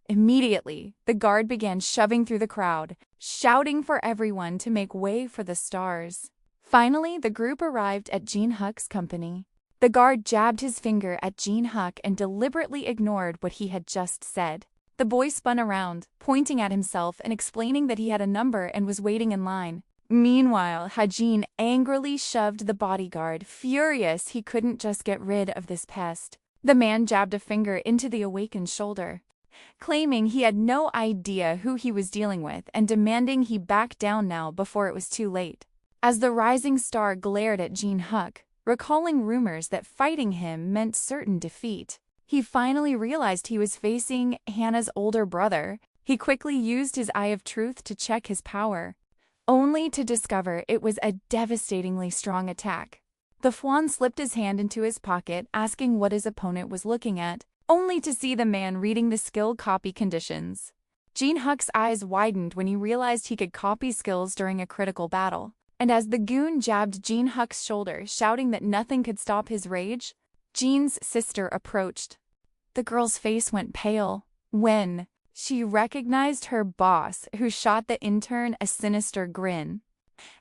Immediately, the guard began shoving through the crowd, shouting for everyone to make way for the stars. Finally, the group arrived at Jin-Hook's company. The guard jabbed his finger at Jin-Hook and deliberately ignored what he had just said. The boy spun around, pointing at himself and explaining that he had a number and was waiting in line. Meanwhile, Hajin angrily shoved the bodyguard, furious he couldn't just get rid of this pest. The man jabbed a finger into the awakened shoulder, claiming he had no idea who he was dealing with and demanding he back down now before it was too late. As the rising star glared at Jin-Hook, recalling rumors that fighting him meant certain defeat, he finally realized he was facing Hannah's older brother. He quickly used his Eye of Truth to check his power, only to discover it was a devastatingly strong attack. The Fwan slipped his hand into his pocket, asking what his opponent was looking at, only to see the man reading the skill copy conditions. Jin-Hook's eyes widened when he realized he could copy skills during a critical battle. And as the goon jabbed Jin-Hook's shoulder, shouting that nothing could stop his rage, Jin's sister approached. The girl's face went pale when she recognized her boss, who shot the intern a sinister grin.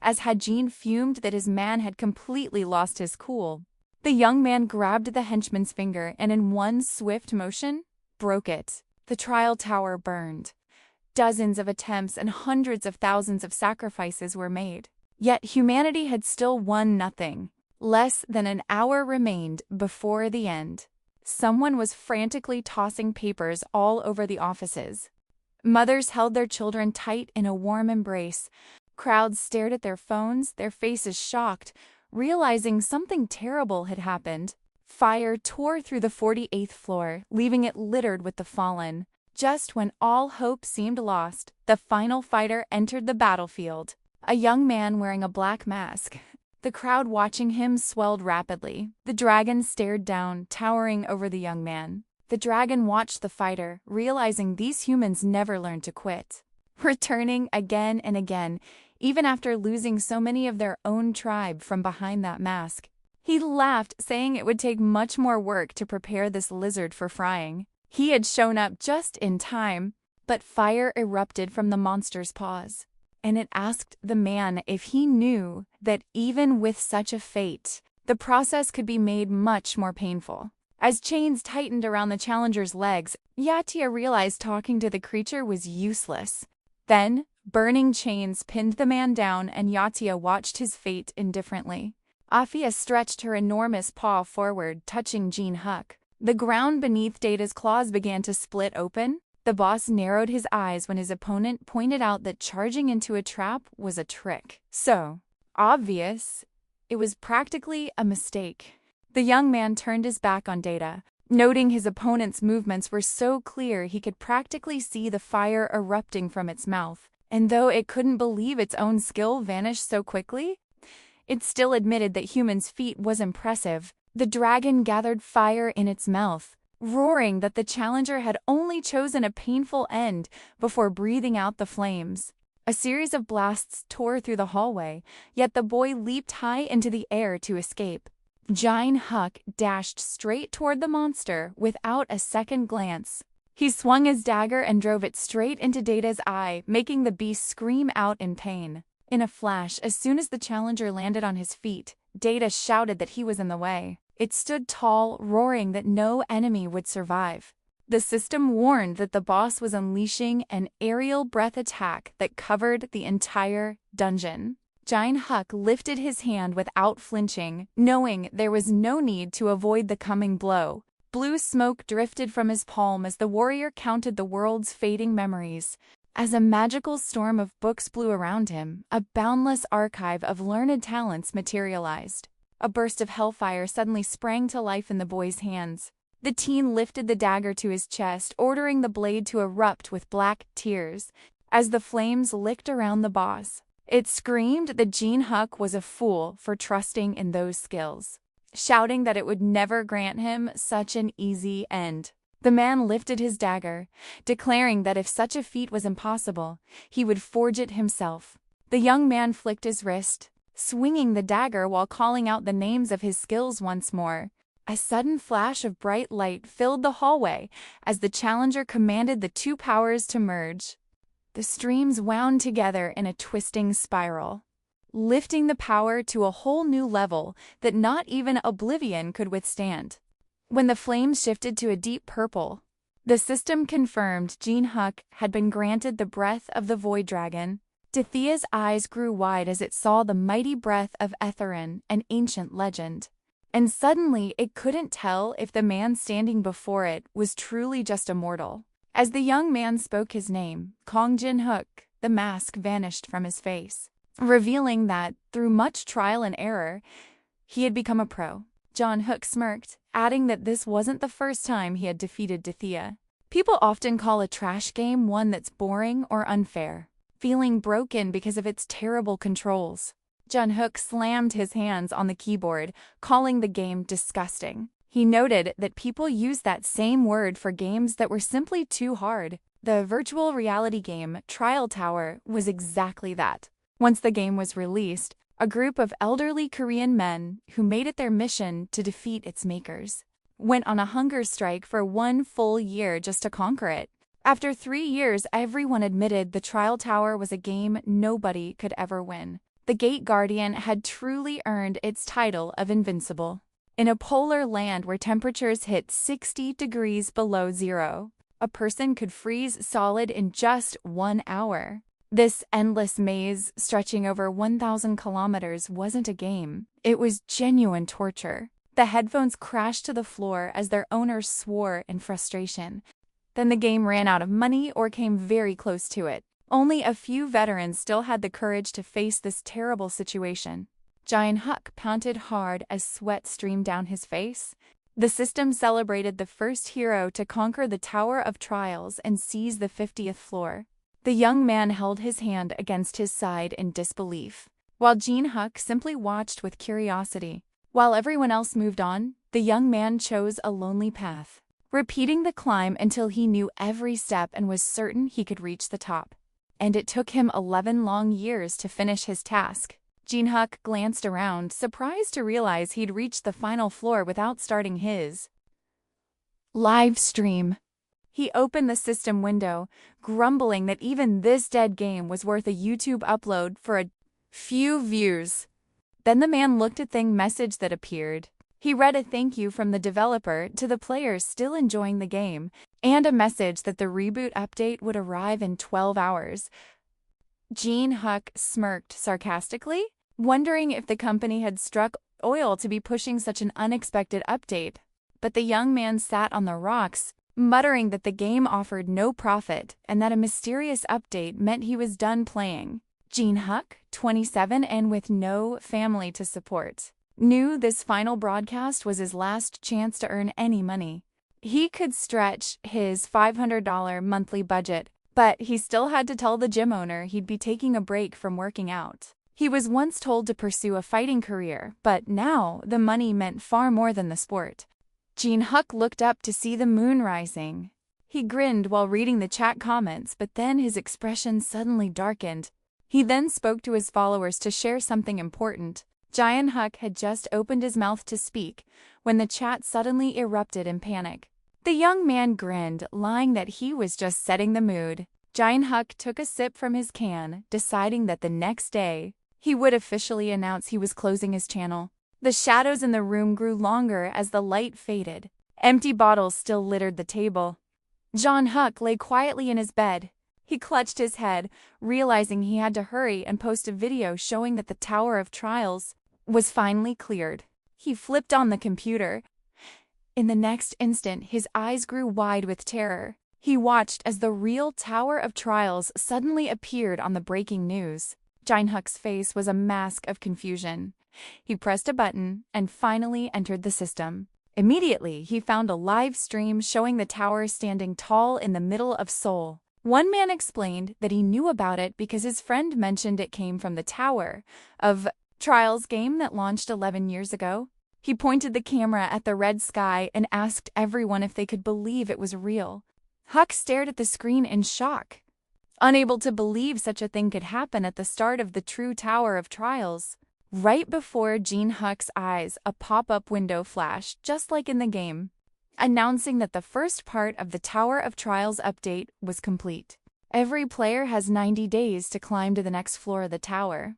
As Hajin fumed that his man had completely lost his cool, the young man grabbed the henchman's finger and in one swift motion, broke it. The trial tower burned. Dozens of attempts and hundreds of thousands of sacrifices were made. Yet humanity had still won nothing. Less than an hour remained before the end. Someone was frantically tossing papers all over the offices. Mothers held their children tight in a warm embrace. Crowds stared at their phones, their faces shocked, realizing something terrible had happened. Fire tore through the 48th floor, leaving it littered with the fallen. Just when all hope seemed lost, the final fighter entered the battlefield. A young man wearing a black mask. The crowd watching him swelled rapidly. The dragon stared down, towering over the young man. The dragon watched the fighter, realizing these humans never learned to quit. Returning again and again, even after losing so many of their own tribe from behind that mask. He laughed, saying it would take much more work to prepare this lizard for frying. He had shown up just in time, but fire erupted from the monster's paws. And it asked the man if he knew that even with such a fate, the process could be made much more painful. As chains tightened around the challenger's legs, Yatia realized talking to the creature was useless. Then, burning chains pinned the man down and Yatia watched his fate indifferently. Afia stretched her enormous paw forward, touching Jin-Hook. The ground beneath Data's claws began to split open. The boss narrowed his eyes when his opponent pointed out that charging into a trap was a trick. So obvious, it was practically a mistake. The young man turned his back on Data, noting his opponent's movements were so clear he could practically see the fire erupting from its mouth. And though it couldn't believe its own skill vanished so quickly, it still admitted that human's feat was impressive. The dragon gathered fire in its mouth, roaring that the challenger had only chosen a painful end before breathing out the flames. A series of blasts tore through the hallway, yet the boy leaped high into the air to escape. Jin-Hook dashed straight toward the monster without a second glance. He swung his dagger and drove it straight into Data's eye, making the beast scream out in pain. In a flash, as soon as the challenger landed on his feet, Data shouted that he was in the way. It stood tall, roaring that no enemy would survive. The system warned that the boss was unleashing an aerial breath attack that covered the entire dungeon. Jin-Hook lifted his hand without flinching, knowing there was no need to avoid the coming blow. Blue smoke drifted from his palm as the warrior counted the world's fading memories. As a magical storm of books blew around him, a boundless archive of learned talents materialized. A burst of hellfire suddenly sprang to life in the boy's hands. The teen lifted the dagger to his chest, ordering the blade to erupt with black tears. As the flames licked around the boss, it screamed that Jin-Hook was a fool for trusting in those skills, shouting that it would never grant him such an easy end. The man lifted his dagger, declaring that if such a feat was impossible, he would forge it himself. The young man flicked his wrist, swinging the dagger while calling out the names of his skills once more. A sudden flash of bright light filled the hallway as the challenger commanded the two powers to merge. The streams wound together in a twisting spiral, lifting the power to a whole new level that not even oblivion could withstand. When the flames shifted to a deep purple, the system confirmed Jin-Hook had been granted the breath of the Void Dragon. Dithia's eyes grew wide as it saw the mighty breath of Etherin, an ancient legend. And suddenly it couldn't tell if the man standing before it was truly just a mortal. As the young man spoke his name, Kong Jin-Hook, the mask vanished from his face, revealing that, through much trial and error, he had become a pro. Jin-Hook smirked, adding that this wasn't the first time he had defeated Dithia. People often call a trash game one that's boring or unfair, feeling broken because of its terrible controls. Jin-Hook slammed his hands on the keyboard, calling the game disgusting. He noted that people use that same word for games that were simply too hard. The virtual reality game Trial Tower was exactly that. Once the game was released, a group of elderly Korean men who made it their mission to defeat its makers went on a hunger strike for 1 full year just to conquer it. After 3 years, everyone admitted the Trial Tower was a game nobody could ever win. The Gate Guardian had truly earned its title of invincible. In a polar land where temperatures hit 60 degrees below zero, a person could freeze solid in just 1 hour. This endless maze stretching over 1,000 kilometers wasn't a game. It was genuine torture. The headphones crashed to the floor as their owners swore in frustration. Then the game ran out of money or came very close to it. Only a few veterans still had the courage to face this terrible situation. Jin-Hook panted hard as sweat streamed down his face. The system celebrated the first hero to conquer the Tower of Trials and seize the 50th floor. The young man held his hand against his side in disbelief, while Jin-Hook simply watched with curiosity. While everyone else moved on, the young man chose a lonely path, repeating the climb until he knew every step and was certain he could reach the top. And it took him 11 long years to finish his task. Jin-Hook glanced around, surprised to realize he'd reached the final floor without starting his live stream. He opened the system window, grumbling that even this dead game was worth a YouTube upload for a few views. Then the man looked at the message that appeared. He read a thank you from the developer to the players still enjoying the game, and a message that the reboot update would arrive in 12 hours. Jin-Hook smirked sarcastically, wondering if the company had struck oil to be pushing such an unexpected update. But the young man sat on the rocks, muttering that the game offered no profit and that a mysterious update meant he was done playing. Jin-Hook, 27 and with no family to support, knew this final broadcast was his last chance to earn any money. He could stretch his $500 monthly budget, but he still had to tell the gym owner he'd be taking a break from working out. He was once told to pursue a fighting career, but now the money meant far more than the sport. Jin-Hook looked up to see the moon rising. He grinned while reading the chat comments, but then his expression suddenly darkened. He then spoke to his followers to share something important. Jin-Hook had just opened his mouth to speak when the chat suddenly erupted in panic. The young man grinned, lying that he was just setting the mood. Jin-Hook took a sip from his can, deciding that the next day he would officially announce he was closing his channel. The shadows in the room grew longer as the light faded. Empty bottles still littered the table. Jin-Hook lay quietly in his bed. He clutched his head, realizing he had to hurry and post a video showing that the Tower of Trials was finally cleared. He flipped on the computer. In the next instant, his eyes grew wide with terror. He watched as the real Tower of Trials suddenly appeared on the breaking news. Jin-Hook's face was a mask of confusion. He pressed a button and finally entered the system. Immediately, he found a live stream showing the tower standing tall in the middle of Seoul. One man explained that he knew about it because his friend mentioned it came from the Tower of Trials game that launched 11 years ago. He pointed the camera at the red sky and asked everyone if they could believe it was real. Huck stared at the screen in shock, unable to believe such a thing could happen at the start of the true Tower of Trials. Right before Jin Hook's eyes, a pop-up window flashed, just like in the game, announcing that the first part of the Tower of Trials update was complete. Every player has 90 days to climb to the next floor of the tower.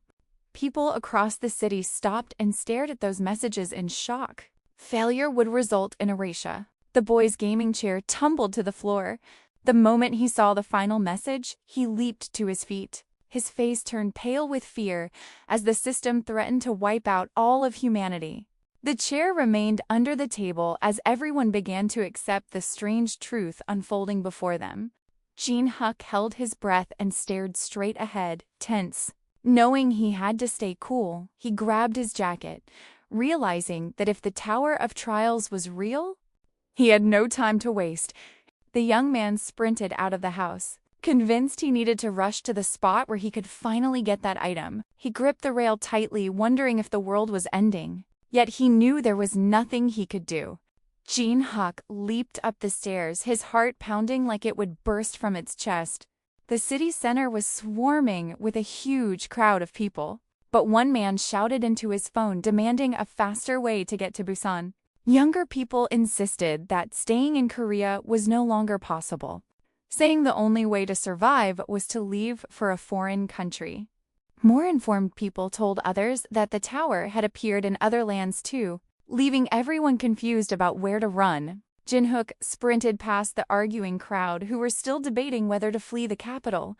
People across the city stopped and stared at those messages in shock. Failure would result in erasure. The boy's gaming chair tumbled to the floor. The moment he saw the final message, he leaped to his feet. His face turned pale with fear as the system threatened to wipe out all of humanity. The chair remained under the table as everyone began to accept the strange truth unfolding before them. Jin Hook held his breath and stared straight ahead, tense. Knowing he had to stay cool, he grabbed his jacket, realizing that if the Tower of Trials was real, he had no time to waste. The young man sprinted out of the house. Convinced he needed to rush to the spot where he could finally get that item, he gripped the rail tightly, wondering if the world was ending. Yet he knew there was nothing he could do. Jin Hook leaped up the stairs, his heart pounding like it would burst from its chest. The city center was swarming with a huge crowd of people. But one man shouted into his phone, demanding a faster way to get to Busan. Younger people insisted that staying in Korea was no longer possible, saying the only way to survive was to leave for a foreign country. More informed people told others that the tower had appeared in other lands too, leaving everyone confused about where to run. Jin Hook sprinted past the arguing crowd who were still debating whether to flee the capital.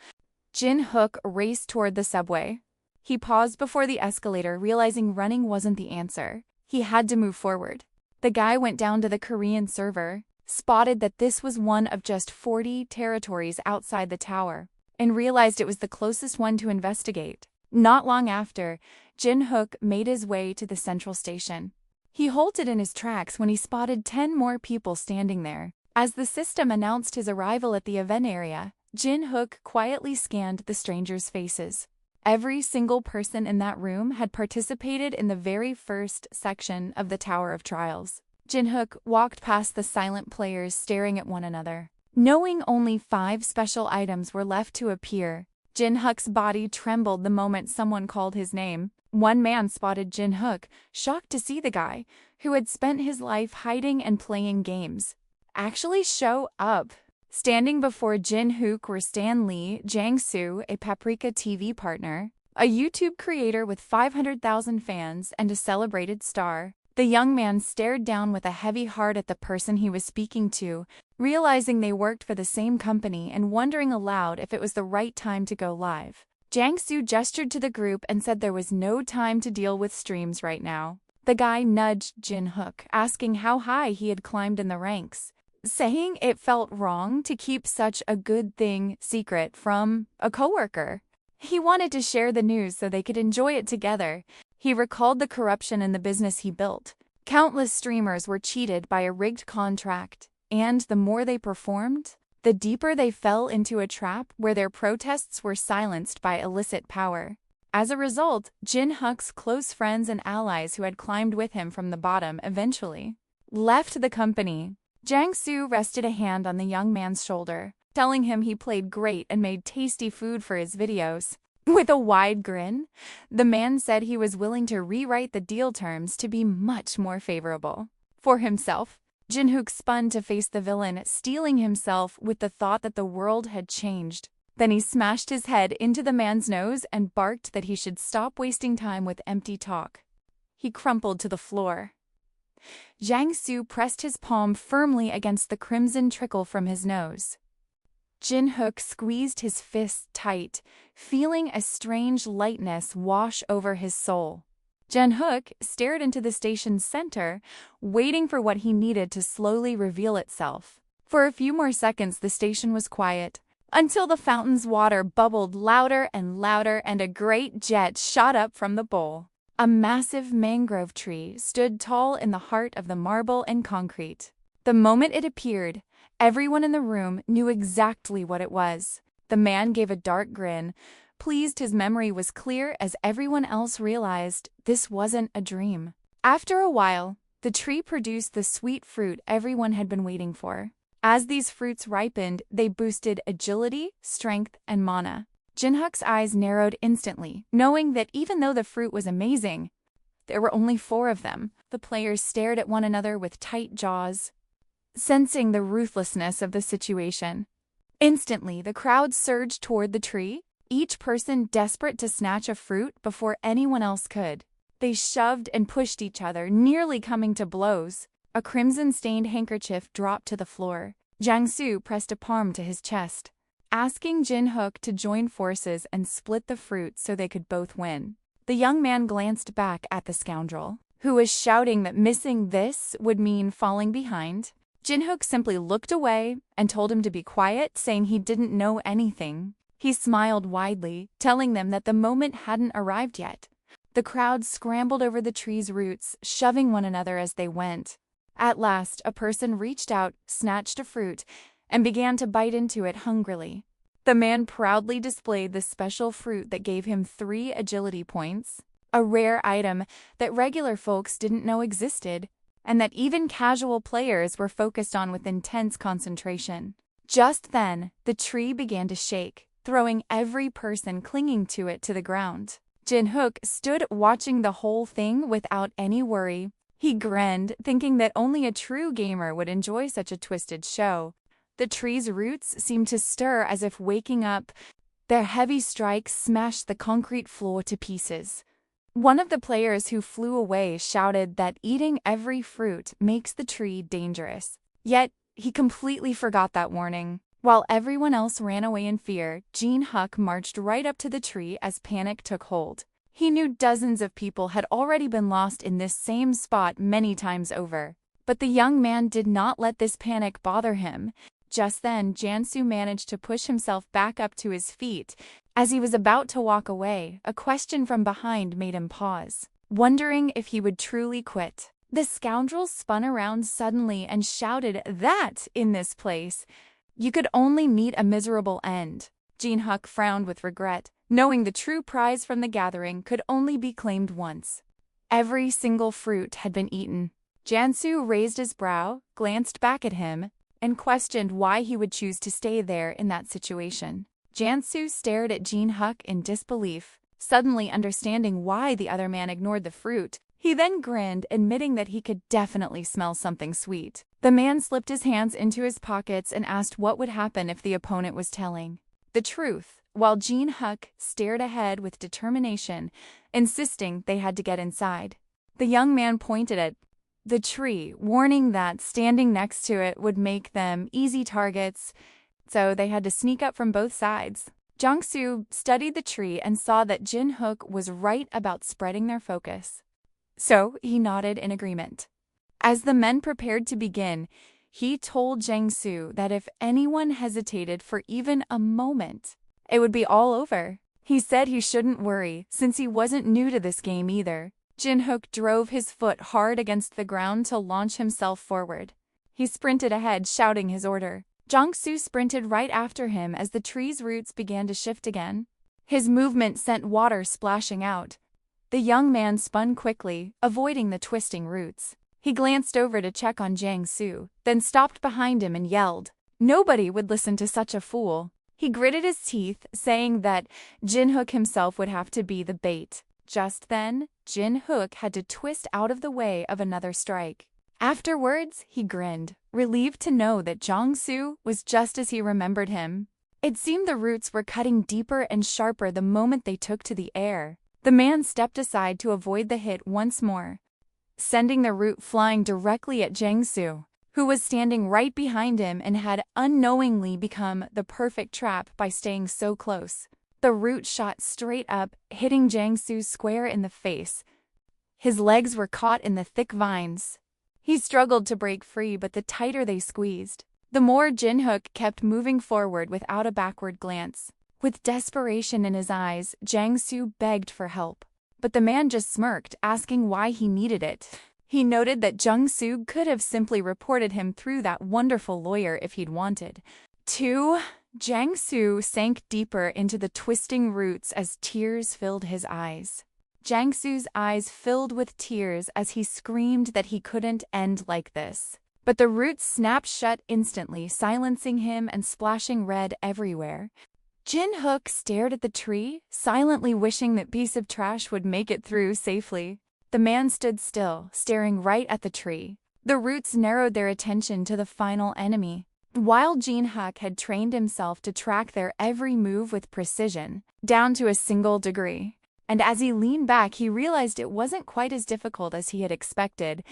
Jin Hook raced toward the subway. He paused before the escalator, realizing running wasn't the answer. He had to move forward. The guy went down to the Korean server, spotted that this was one of just 40 territories outside the tower, and realized it was the closest one to investigate. Not long after, Jin Hook made his way to the central station. He halted in his tracks when he spotted 10 more people standing there. As the system announced his arrival at the event area, Jin Hook quietly scanned the strangers' faces. Every single person in that room had participated in the very first section of the Tower of Trials. Jin Hook walked past the silent players staring at one another. Knowing only 5 special items were left to appear, Jin Hook's body trembled the moment someone called his name. One man spotted Jin Hook, shocked to see the guy, who had spent his life hiding and playing games, actually show up. Standing before Jin Hook were Stan Lee, Jang Soo, a Paprika TV partner, a YouTube creator with 500,000 fans, and a celebrated star. The young man stared down with a heavy heart at the person he was speaking to, realizing they worked for the same company and wondering aloud if it was the right time to go live. Jang Soo gestured to the group and said there was no time to deal with streams right now. The guy nudged Jin Hook, asking how high he had climbed in the ranks, saying it felt wrong to keep such a good thing secret from a coworker. He wanted to share the news so they could enjoy it together. He recalled the corruption in the business he built. Countless streamers were cheated by a rigged contract, and the more they performed, the deeper they fell into a trap where their protests were silenced by illicit power. As a result, Jin Hook's close friends and allies who had climbed with him from the bottom eventually left the company. Jang Soo rested a hand on the young man's shoulder, telling him he played great and made tasty food for his videos. With a wide grin, the man said he was willing to rewrite the deal terms to be much more favorable. For himself, Jin Hook spun to face the villain, steeling himself with the thought that the world had changed. Then he smashed his head into the man's nose and barked that he should stop wasting time with empty talk. He crumpled to the floor. Jang Soo pressed his palm firmly against the crimson trickle from his nose. Jin Hook squeezed his fist tight, feeling a strange lightness wash over his soul. Jin Hook stared into the station's center, waiting for what he needed to slowly reveal itself. For a few more seconds the station was quiet, until the fountain's water bubbled louder and louder and a great jet shot up from the bowl. A massive mangrove tree stood tall in the heart of the marble and concrete. The moment it appeared, everyone in the room knew exactly what it was. The man gave a dark grin, pleased his memory was clear as everyone else realized this wasn't a dream. After a while, the tree produced the sweet fruit everyone had been waiting for. As these fruits ripened, they boosted agility, strength, and mana. Jinhook's eyes narrowed instantly, knowing that even though the fruit was amazing, there were only 4 of them. The players stared at one another with tight jaws, sensing the ruthlessness of the situation. Instantly, the crowd surged toward the tree, each person desperate to snatch a fruit before anyone else could. They shoved and pushed each other, nearly coming to blows. A crimson-stained handkerchief dropped to the floor. Jiangsu pressed a palm to his chest, asking Jinhook to join forces and split the fruit so they could both win. The young man glanced back at the scoundrel, who was shouting that missing this would mean falling behind. Jinhook simply looked away and told him to be quiet, saying he didn't know anything. He smiled widely, telling them that the moment hadn't arrived yet. The crowd scrambled over the tree's roots, shoving one another as they went. At last, a person reached out, snatched a fruit, and began to bite into it hungrily. The man proudly displayed the special fruit that gave him 3 agility points, a rare item that regular folks didn't know existed, and that even casual players were focused on with intense concentration. Just then, the tree began to shake, throwing every person clinging to it to the ground. Jinhook stood watching the whole thing without any worry. He grinned, thinking that only a true gamer would enjoy such a twisted show. The tree's roots seemed to stir as if waking up. Their heavy strikes smashed the concrete floor to pieces. One of the players who flew away shouted that eating every fruit makes the tree dangerous. Yet, he completely forgot that warning. While everyone else ran away in fear, Jinhook marched right up to the tree as panic took hold. He knew dozens of people had already been lost in this same spot many times over. But the young man did not let this panic bother him. Just then, Jiangsu managed to push himself back up to his feet. As he was about to walk away, a question from behind made him pause, wondering if he would truly quit. The scoundrel spun around suddenly and shouted that, in this place, you could only meet a miserable end. Jinhook frowned with regret, knowing the true prize from the gathering could only be claimed once. Every single fruit had been eaten. Jiangsu raised his brow, glanced back at him, and questioned why he would choose to stay there in that situation. Jiangsu stared at Jinhook in disbelief, suddenly understanding why the other man ignored the fruit. He then grinned, admitting that he could definitely smell something sweet. The man slipped his hands into his pockets and asked what would happen if the opponent was telling the truth, while Jinhook stared ahead with determination, insisting they had to get inside. The young man pointed at the tree, warning that standing next to it would make them easy targets, so they had to sneak up from both sides. Jiangsu studied the tree and saw that Jinhook was right about spreading their focus. So he nodded in agreement. As the men prepared to begin, he told Jiangsu that if anyone hesitated for even a moment, it would be all over. He said he shouldn't worry, since he wasn't new to this game either. Jinhook drove his foot hard against the ground to launch himself forward. He sprinted ahead, shouting his order. Jiangsu sprinted right after him as the tree's roots began to shift again. His movement sent water splashing out. The young man spun quickly, avoiding the twisting roots. He glanced over to check on Jiangsu, then stopped behind him and yelled. Nobody would listen to such a fool. He gritted his teeth, saying that Jinhook himself would have to be the bait. Just then, Jinhook had to twist out of the way of another strike. Afterwards, he grinned, relieved to know that Jiangsu was just as he remembered him. It seemed the roots were cutting deeper and sharper the moment they took to the air. The man stepped aside to avoid the hit once more, sending the root flying directly at Jiangsu, who was standing right behind him and had unknowingly become the perfect trap by staying so close. The root shot straight up, hitting Jiangsu square in the face. His legs were caught in the thick vines. He struggled to break free, but the tighter they squeezed, the more Jinhook kept moving forward without a backward glance. With desperation in his eyes, Jiangsu begged for help. But the man just smirked, asking why he needed it. He noted that Jiangsu could have simply reported him through that wonderful lawyer if he'd wanted to. Jiangsu sank deeper into the twisting roots as tears filled his eyes. Jiangsu's eyes filled with tears as he screamed that he couldn't end like this. But the roots snapped shut instantly, silencing him and splashing red everywhere. Jin Hook stared at the tree, silently wishing that piece of trash would make it through safely. The man stood still, staring right at the tree. The roots narrowed their attention to the final enemy. While Jin Hook had trained himself to track their every move with precision, down to a single degree. And as he leaned back, he realized it wasn't quite as difficult as he had expected.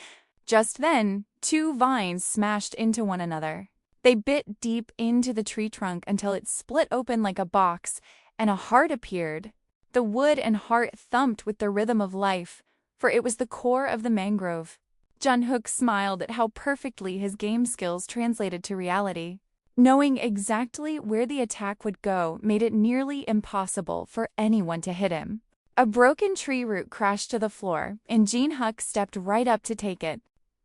Just then, two vines smashed into one another. They bit deep into the tree trunk until it split open like a box, and a heart appeared. The wood and heart thumped with the rhythm of life, for it was the core of the mangrove. Jin Hook smiled at how perfectly his game skills translated to reality. Knowing exactly where the attack would go made it nearly impossible for anyone to hit him. A broken tree root crashed to the floor, and Jin Hook stepped right up to take it.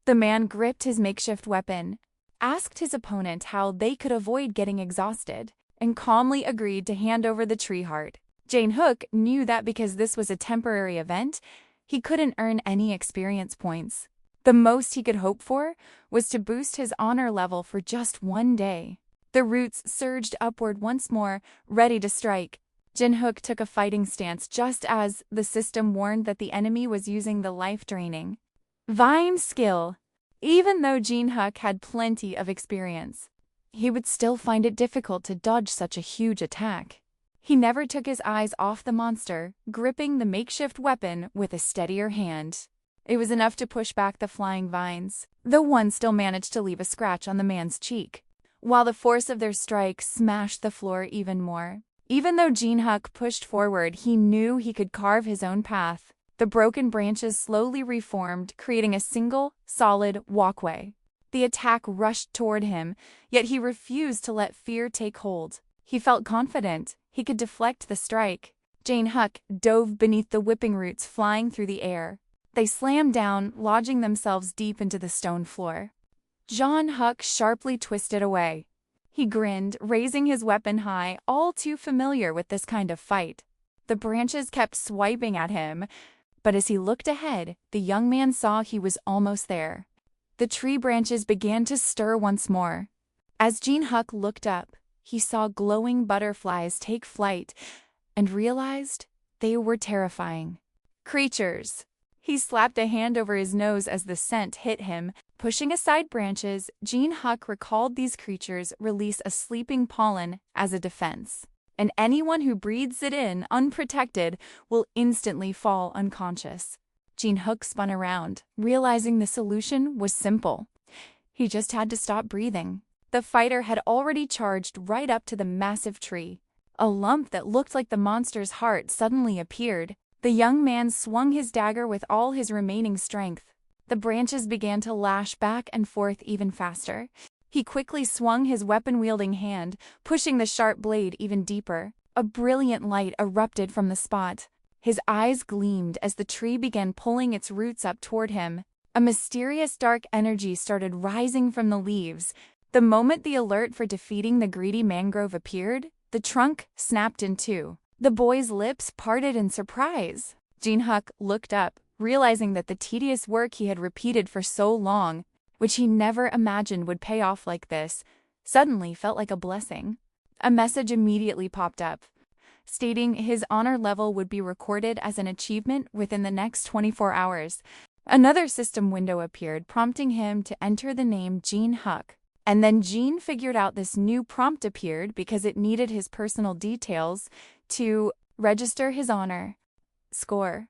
The man gripped his makeshift weapon, asked his opponent how they could avoid getting exhausted, and calmly agreed to hand over the tree heart. Jin Hook knew that because this was a temporary event, he couldn't earn any experience points. The most he could hope for was to boost his honor level for just one day. The roots surged upward once more, ready to strike. Jin Hook took a fighting stance just as the system warned that the enemy was using the life-draining vine skill. Even though Jin Hook had plenty of experience, he would still find it difficult to dodge such a huge attack. He never took his eyes off the monster, gripping the makeshift weapon with a steadier hand. It was enough to push back the flying vines, though one still managed to leave a scratch on the man's cheek, while the force of their strike smashed the floor even more. Even though Jin Hook pushed forward, he knew he could carve his own path. The broken branches slowly reformed, creating a single, solid walkway. The attack rushed toward him, yet he refused to let fear take hold. He felt confident he could deflect the strike. Jin Hook dove beneath the whipping roots flying through the air. They slammed down, lodging themselves deep into the stone floor. Jin Hook sharply twisted away. He grinned, raising his weapon high, all too familiar with this kind of fight. The branches kept swiping at him, but as he looked ahead, the young man saw he was almost there. The tree branches began to stir once more. As Jin Hook looked up, he saw glowing butterflies take flight and realized they were terrifying creatures. He slapped a hand over his nose as the scent hit him. Pushing aside branches, Jin Hook recalled these creatures release a sleeping pollen as a defense, and anyone who breathes it in unprotected will instantly fall unconscious. Jin Hook spun around, realizing the solution was simple. He just had to stop breathing. The fighter had already charged right up to the massive tree. A lump that looked like the monster's heart suddenly appeared. The young man swung his dagger with all his remaining strength. The branches began to lash back and forth even faster. He quickly swung his weapon-wielding hand, pushing the sharp blade even deeper. A brilliant light erupted from the spot. His eyes gleamed as the tree began pulling its roots up toward him. A mysterious dark energy started rising from the leaves. The moment the alert for defeating the greedy mangrove appeared, the trunk snapped in two. The boy's lips parted in surprise. Jin Hook looked up, realizing that the tedious work he had repeated for so long, which he never imagined would pay off like this, suddenly felt like a blessing. A message immediately popped up, stating his honor level would be recorded as an achievement within the next 24 hours. Another system window appeared, prompting him to enter the name Jin Hook. And then Jin figured out this new prompt appeared because it needed his personal details to register his honor score.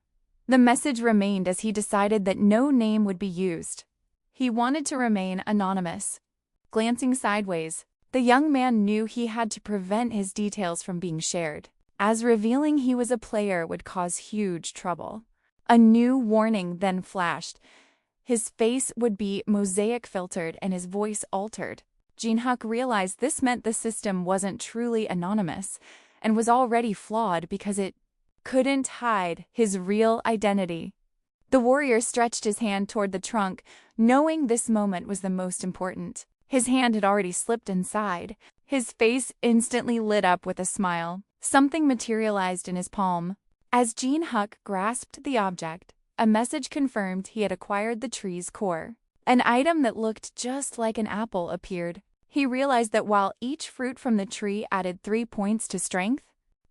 The message remained as he decided that no name would be used. He wanted to remain anonymous. Glancing sideways, the young man knew he had to prevent his details from being shared, as revealing he was a player would cause huge trouble. A new warning then flashed. His face would be mosaic filtered and his voice altered. Jin Hook realized this meant the system wasn't truly anonymous and was already flawed because it couldn't hide his real identity. The warrior stretched his hand toward the trunk, knowing this moment was the most important. His hand had already slipped inside. His face instantly lit up with a smile. Something materialized in his palm. As Jin Hook grasped the object, a message confirmed he had acquired the tree's core. An item that looked just like an apple appeared. He realized that while each fruit from the tree added 3 points to strength,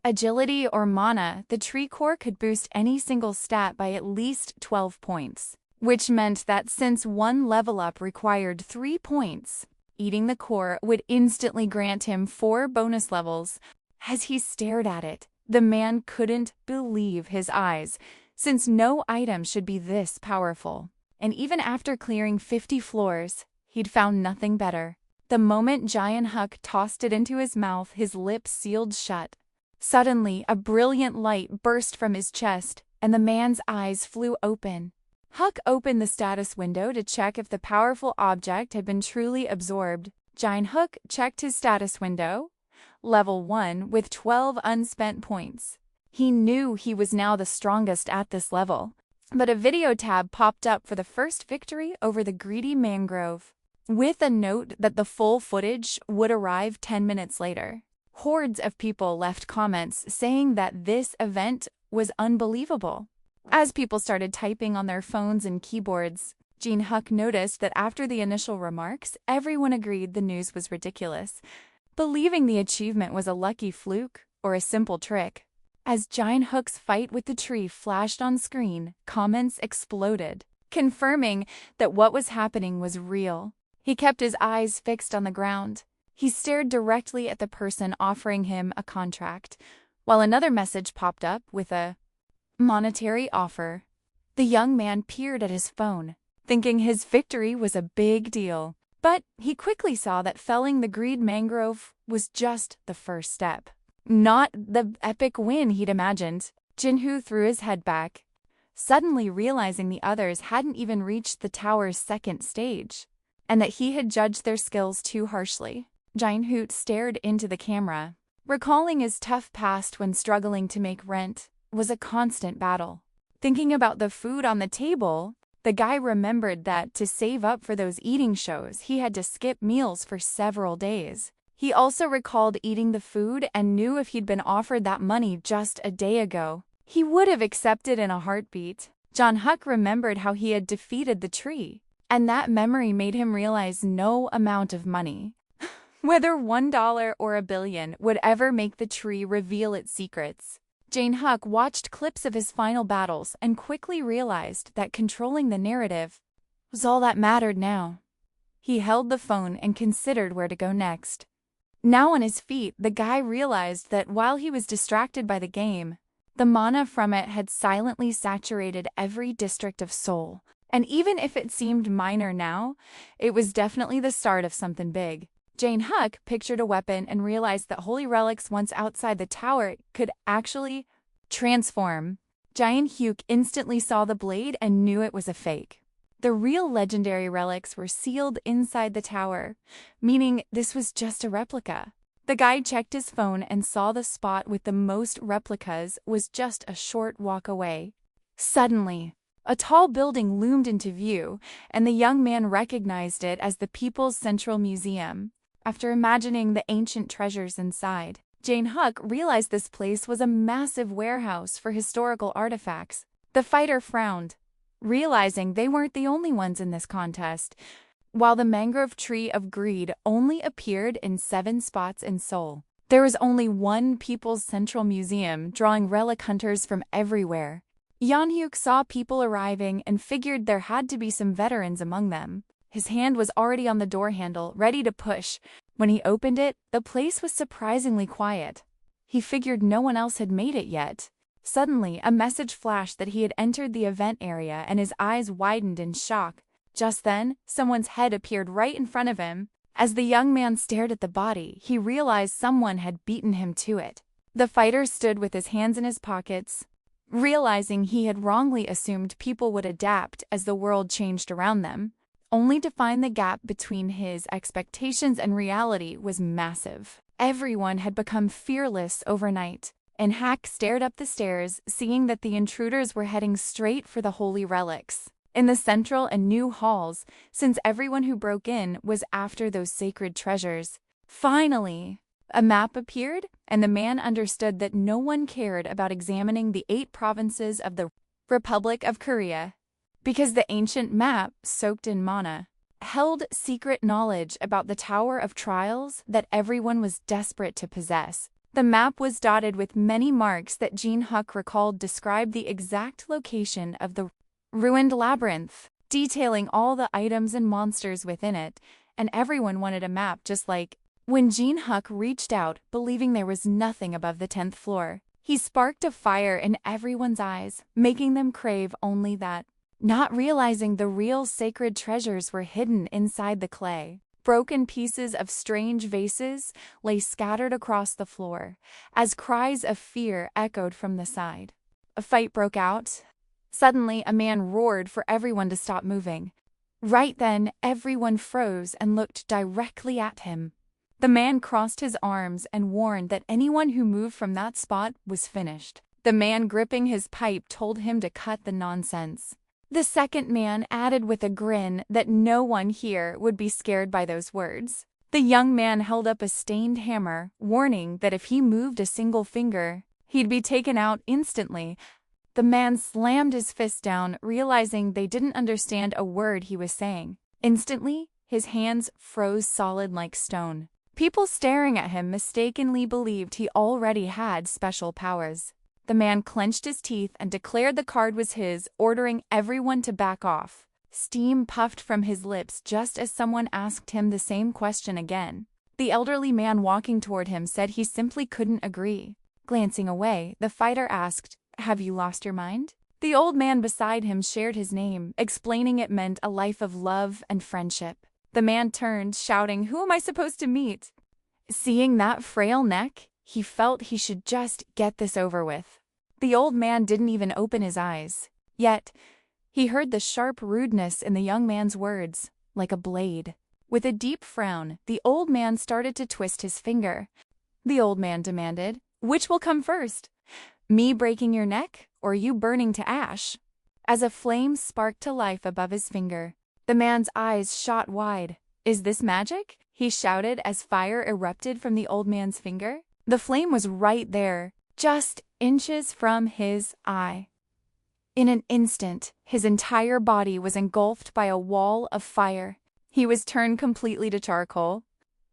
agility, or mana, the tree core could boost any single stat by at least 12 points, which meant that since one level up required 3 points, eating the core would instantly grant him 4 bonus levels. As he stared at it, the man couldn't believe his eyes, since no item should be this powerful. And even after clearing 50 floors, he'd found nothing better. The moment Giant Huck tossed it into his mouth, his lips sealed shut. Suddenly, a brilliant light burst from his chest, and the man's eyes flew open. Huck opened the status window to check if the powerful object had been truly absorbed. Giant Huck checked his status window, level 1, with 12 unspent points. He knew he was now the strongest at this level, but a video tab popped up for the first victory over the greedy mangrove, with a note that the full footage would arrive 10 minutes later. Hordes of people left comments saying that this event was unbelievable. As people started typing on their phones and keyboards, Giant Huck noticed that after the initial remarks, everyone agreed the news was ridiculous, believing the achievement was a lucky fluke or a simple trick. As Giant Huck's fight with the tree flashed on screen, comments exploded, confirming that what was happening was real. He kept his eyes fixed on the ground. He stared directly at the person offering him a contract, while another message popped up with a monetary offer. The young man peered at his phone, thinking his victory was a big deal. But he quickly saw that felling the greed mangrove was just the first step, not the epic win he'd imagined. Jinhu threw his head back, suddenly realizing the others hadn't even reached the tower's second stage, and that he had judged their skills too harshly. Giant Hoot stared into the camera, recalling his tough past when struggling to make rent was a constant battle. Thinking about the food on the table, the guy remembered that to save up for those eating shows, he had to skip meals for several days. He also recalled eating the food and knew if he'd been offered that money just a day ago, he would have accepted in a heartbeat. Giant Huck remembered how he had defeated the tree, and that memory made him realize no amount of money, whether $1 or $1 billion, would ever make the tree reveal its secrets. Giant Huck watched clips of his final battles and quickly realized that controlling the narrative was all that mattered now. He held the phone and considered where to go next. Now on his feet, the guy realized that while he was distracted by the game, the mana from it had silently saturated every district of Seoul. And even if it seemed minor now, it was definitely the start of something big. Giant Huck pictured a weapon and realized that holy relics once outside the tower could actually transform. Giant Huck instantly saw the blade and knew it was a fake. The real legendary relics were sealed inside the tower, meaning this was just a replica. The guy checked his phone and saw the spot with the most replicas was just a short walk away. Suddenly, a tall building loomed into view, and the young man recognized it as the People's Central Museum. After imagining the ancient treasures inside, Giant Huck realized this place was a massive warehouse for historical artifacts. The fighter frowned, realizing they weren't the only ones in this contest. While the mangrove tree of greed only appeared in 7 spots in Seoul, there was only one People's Central Museum drawing relic hunters from everywhere. Giant Huck saw people arriving and figured there had to be some veterans among them. His hand was already on the door handle, ready to push. When he opened it, the place was surprisingly quiet. He figured no one else had made it yet. Suddenly, a message flashed that he had entered the event area, and his eyes widened in shock. Just then, someone's head appeared right in front of him. As the young man stared at the body, he realized someone had beaten him to it. The fighter stood with his hands in his pockets, realizing he had wrongly assumed people would adapt as the world changed around them, only to find the gap between his expectations and reality was massive. Everyone had become fearless overnight, and Hack stared up the stairs, seeing that the intruders were heading straight for the holy relics in the central and new halls, since everyone who broke in was after those sacred treasures. Finally, a map appeared, and the man understood that no one cared about examining the 8 provinces of the Republic of Korea, because the ancient map soaked in mana. held secret knowledge about the Tower of Trials that everyone was desperate to possess. The map was dotted with many marks that Jin-Hook recalled described the exact location of the ruined labyrinth, detailing all the items and monsters within it, and everyone wanted a map just like when Jin-Hook reached out, believing there was nothing above the 10th floor. He sparked a fire in everyone's eyes, making them crave only that, not realizing the real sacred treasures were hidden inside the clay. Broken pieces of strange vases lay scattered across the floor, as cries of fear echoed from the side. A fight broke out. Suddenly, a man roared for everyone to stop moving. Right then, everyone froze and looked directly at him. The man crossed his arms and warned that anyone who moved from that spot was finished. The man gripping his pipe told him to cut the nonsense. The second man added with a grin that no one here would be scared by those words. The young man held up a stained hammer, warning that if he moved a single finger, he'd be taken out instantly. The man slammed his fist down, realizing they didn't understand a word he was saying. Instantly, his hands froze solid like stone. People staring at him mistakenly believed he already had special powers. The man clenched his teeth and declared the card was his, ordering everyone to back off. Steam puffed from his lips just as someone asked him the same question again. The elderly man walking toward him said he simply couldn't agree. Glancing away, the fighter asked, "Have you lost your mind?" The old man beside him shared his name, explaining it meant a life of love and friendship. The man turned, shouting, "Who am I supposed to meet?" Seeing that frail neck, he felt he should just get this over with. The old man didn't even open his eyes. Yet, he heard the sharp rudeness in the young man's words, like a blade. With a deep frown, the old man started to twist his finger. The old man demanded, "Which will come first? Me breaking your neck, or you burning to ash?" As a flame sparked to life above his finger, the man's eyes shot wide. "Is this magic?" he shouted as fire erupted from the old man's finger. The flame was right there, just inches from his eye. In an instant, his entire body was engulfed by a wall of fire. He was turned completely to charcoal.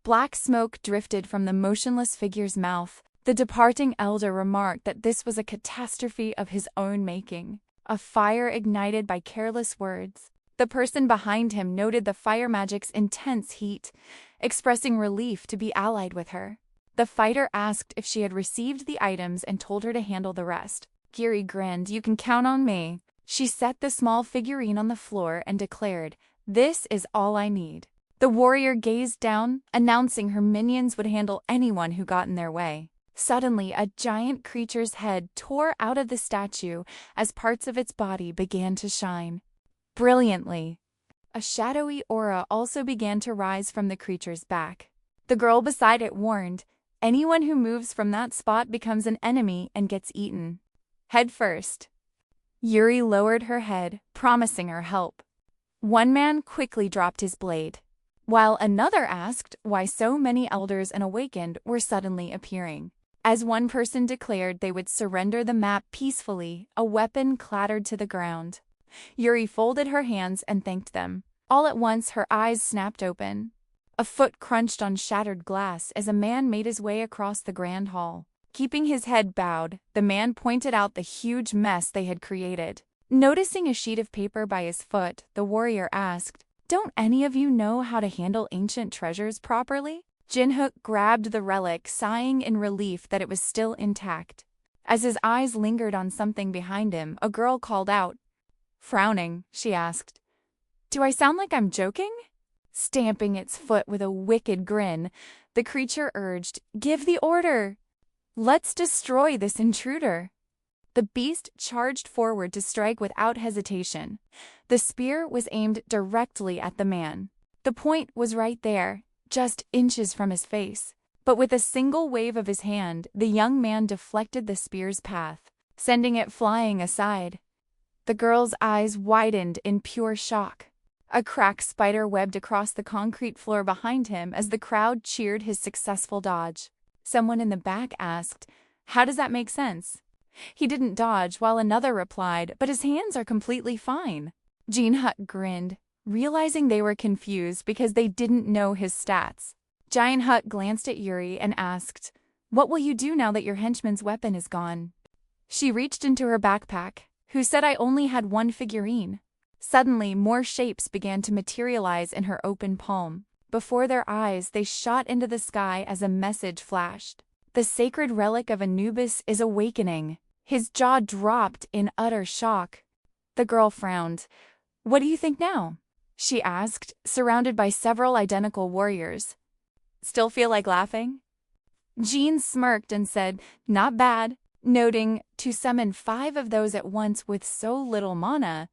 Black smoke drifted from the motionless figure's mouth. The departing elder remarked that this was a catastrophe of his own making, a fire ignited by careless words. The person behind him noted the fire magic's intense heat, expressing relief to be allied with her. The fighter asked if she had received the items and told her to handle the rest. Giri grinned. "You can count on me." She set the small figurine on the floor and declared, "This is all I need." The warrior gazed down, announcing her minions would handle anyone who got in their way. Suddenly, a giant creature's head tore out of the statue as parts of its body began to shine brilliantly. A shadowy aura also began to rise from the creature's back. The girl beside it warned, "Anyone who moves from that spot becomes an enemy and gets eaten. Head first." Yuri lowered her head, promising her help. One man quickly dropped his blade, while another asked why so many elders and awakened were suddenly appearing. As one person declared they would surrender the map peacefully, a weapon clattered to the ground. Yuri folded her hands and thanked them. All at once, her eyes snapped open. A foot crunched on shattered glass as a man made his way across the grand hall. Keeping his head bowed, the man pointed out the huge mess they had created. Noticing a sheet of paper by his foot, the warrior asked, "Don't any of you know how to handle ancient treasures properly?" Jin-Hook grabbed the relic, sighing in relief that it was still intact. As his eyes lingered on something behind him, a girl called out. Frowning, she asked, "Do I sound like I'm joking?" Stamping its foot with a wicked grin, the creature urged, "Give the order! Let's destroy this intruder." The beast charged forward to strike without hesitation. The spear was aimed directly at the man. The point was right there, just inches from his face. But with a single wave of his hand, the young man deflected the spear's path, sending it flying aside. The girl's eyes widened in pure shock. A crack spider webbed across the concrete floor behind him as the crowd cheered his successful dodge. Someone in the back asked, "How does that make sense?" He didn't dodge, while another replied, "But his hands are completely fine." Jin-Hook grinned. realizing they were confused because they didn't know his stats. Giant Huck glanced at Yuri and asked, "What will you do now that your henchman's weapon is gone?" She reached into her backpack. "Who said I only had one figurine?" Suddenly, more shapes began to materialize in her open palm. Before their eyes, they shot into the sky as a message flashed. "The sacred relic of Anubis is awakening." His jaw dropped in utter shock. The girl frowned. "What do you think now?" she asked, surrounded by several identical warriors. "Still feel like laughing?" Jean smirked and said, "Not bad," noting, "To summon 5 of those at once with so little mana,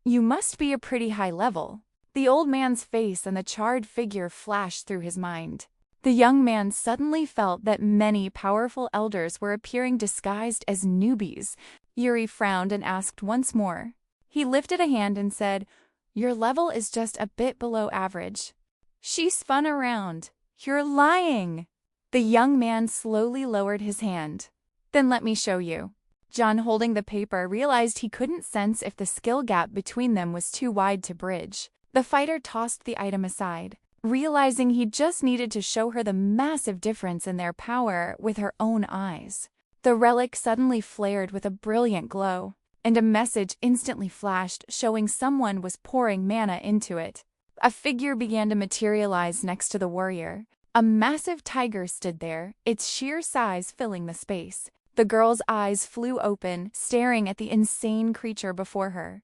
you must be a pretty high level." The old man's face and the charred figure flashed through his mind. The young man suddenly felt that many powerful elders were appearing disguised as newbies. Yuri frowned and asked once more. He lifted a hand and said, "Your level is just a bit below average." She spun around. "You're lying!" The young man slowly lowered his hand. "Then let me show you." John, holding the paper, realized he couldn't sense if the skill gap between them was too wide to bridge. The fighter tossed the item aside, realizing he just needed to show her the massive difference in their power with her own eyes. The relic suddenly flared with a brilliant glow, and a message instantly flashed showing someone was pouring mana into it. A figure began to materialize next to the warrior. A massive tiger stood there, its sheer size filling the space. The girl's eyes flew open, staring at the insane creature before her.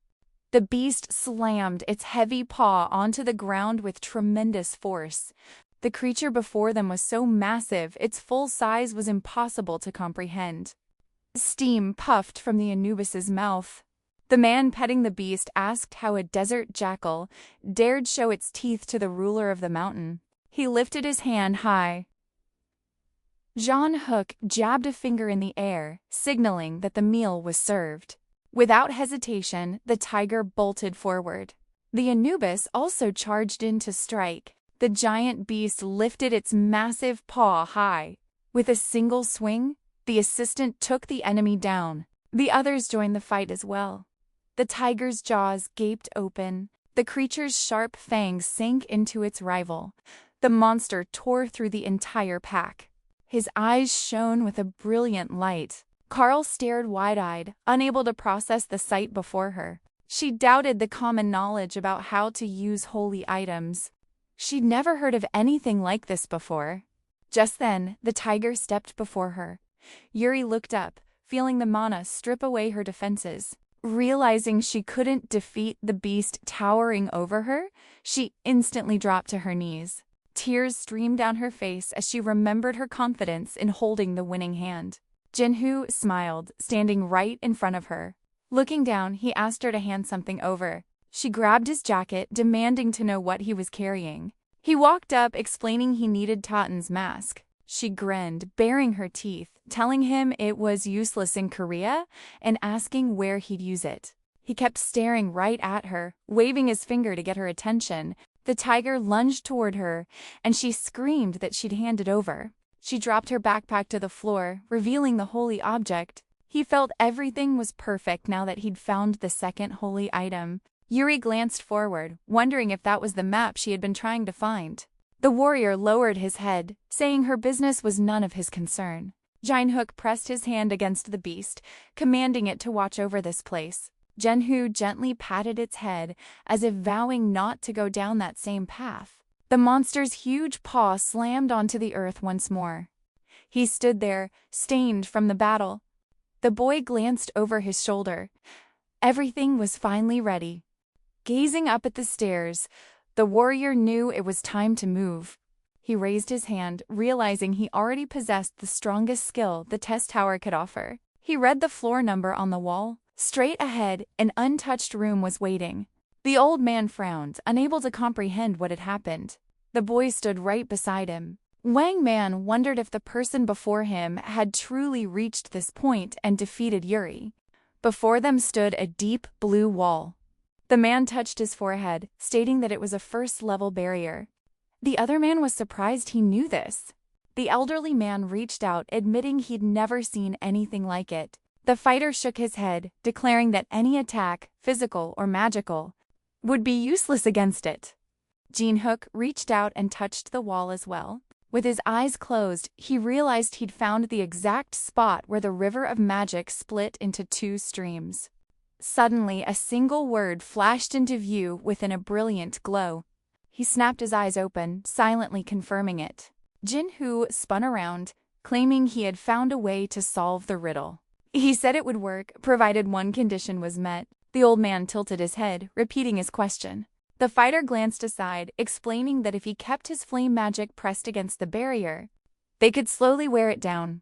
The beast slammed its heavy paw onto the ground with tremendous force. The creature before them was so massive, its full size was impossible to comprehend. Steam puffed from the Anubis's mouth. The man petting the beast asked how a desert jackal dared show its teeth to the ruler of the mountain. He lifted his hand high. Jean Hook jabbed a finger in the air, signaling that the meal was served. Without hesitation, the tiger bolted forward. The Anubis also charged in to strike. The giant beast lifted its massive paw high. With a single swing, the assistant took the enemy down. The others joined the fight as well. The tiger's jaws gaped open. The creature's sharp fangs sank into its rival. The monster tore through the entire pack. His eyes shone with a brilliant light. Carl stared wide-eyed, unable to process the sight before her. She doubted the common knowledge about how to use holy items. She'd never heard of anything like this before. Just then, the tiger stepped before her. Yuri looked up, feeling the mana strip away her defenses. Realizing she couldn't defeat the beast towering over her, she instantly dropped to her knees. Tears streamed down her face as she remembered her confidence in holding the winning hand. Jinhu smiled, standing right in front of her. Looking down, he asked her to hand something over. She grabbed his jacket, demanding to know what he was carrying. He walked up, explaining he needed Toten's mask. She grinned, baring her teeth, telling him it was useless in Korea and asking where he'd use it. He kept staring right at her, waving his finger to get her attention. The tiger lunged toward her, and she screamed that she'd hand it over. She dropped her backpack to the floor, revealing the holy object. He felt everything was perfect now that he'd found the second holy item. Yuri glanced forward, wondering if that was the map she had been trying to find. The warrior lowered his head, saying her business was none of his concern. Jinhook pressed his hand against the beast, commanding it to watch over this place. Jinhu gently patted its head, as if vowing not to go down that same path. The monster's huge paw slammed onto the earth once more. He stood there, stained from the battle. The boy glanced over his shoulder. Everything was finally ready. Gazing up at the stairs, the warrior knew it was time to move. He raised his hand, realizing he already possessed the strongest skill the test tower could offer. He read the floor number on the wall. Straight ahead, an untouched room was waiting. The old man frowned, unable to comprehend what had happened. The boy stood right beside him. Wang Man wondered if the person before him had truly reached this point and defeated Yuri. Before them stood a deep blue wall. The man touched his forehead, stating that it was a first-level barrier. The other man was surprised he knew this. The elderly man reached out, admitting he'd never seen anything like it. The fighter shook his head, declaring that any attack, physical or magical, would be useless against it. Jinhook reached out and touched the wall as well. With his eyes closed, he realized he'd found the exact spot where the river of magic split into two streams. Suddenly, a single word flashed into view within a brilliant glow. He snapped his eyes open, silently confirming it. Jinhoo spun around, claiming he had found a way to solve the riddle. He said it would work, provided one condition was met. The old man tilted his head, repeating his question. The fighter glanced aside, explaining that if he kept his flame magic pressed against the barrier, they could slowly wear it down.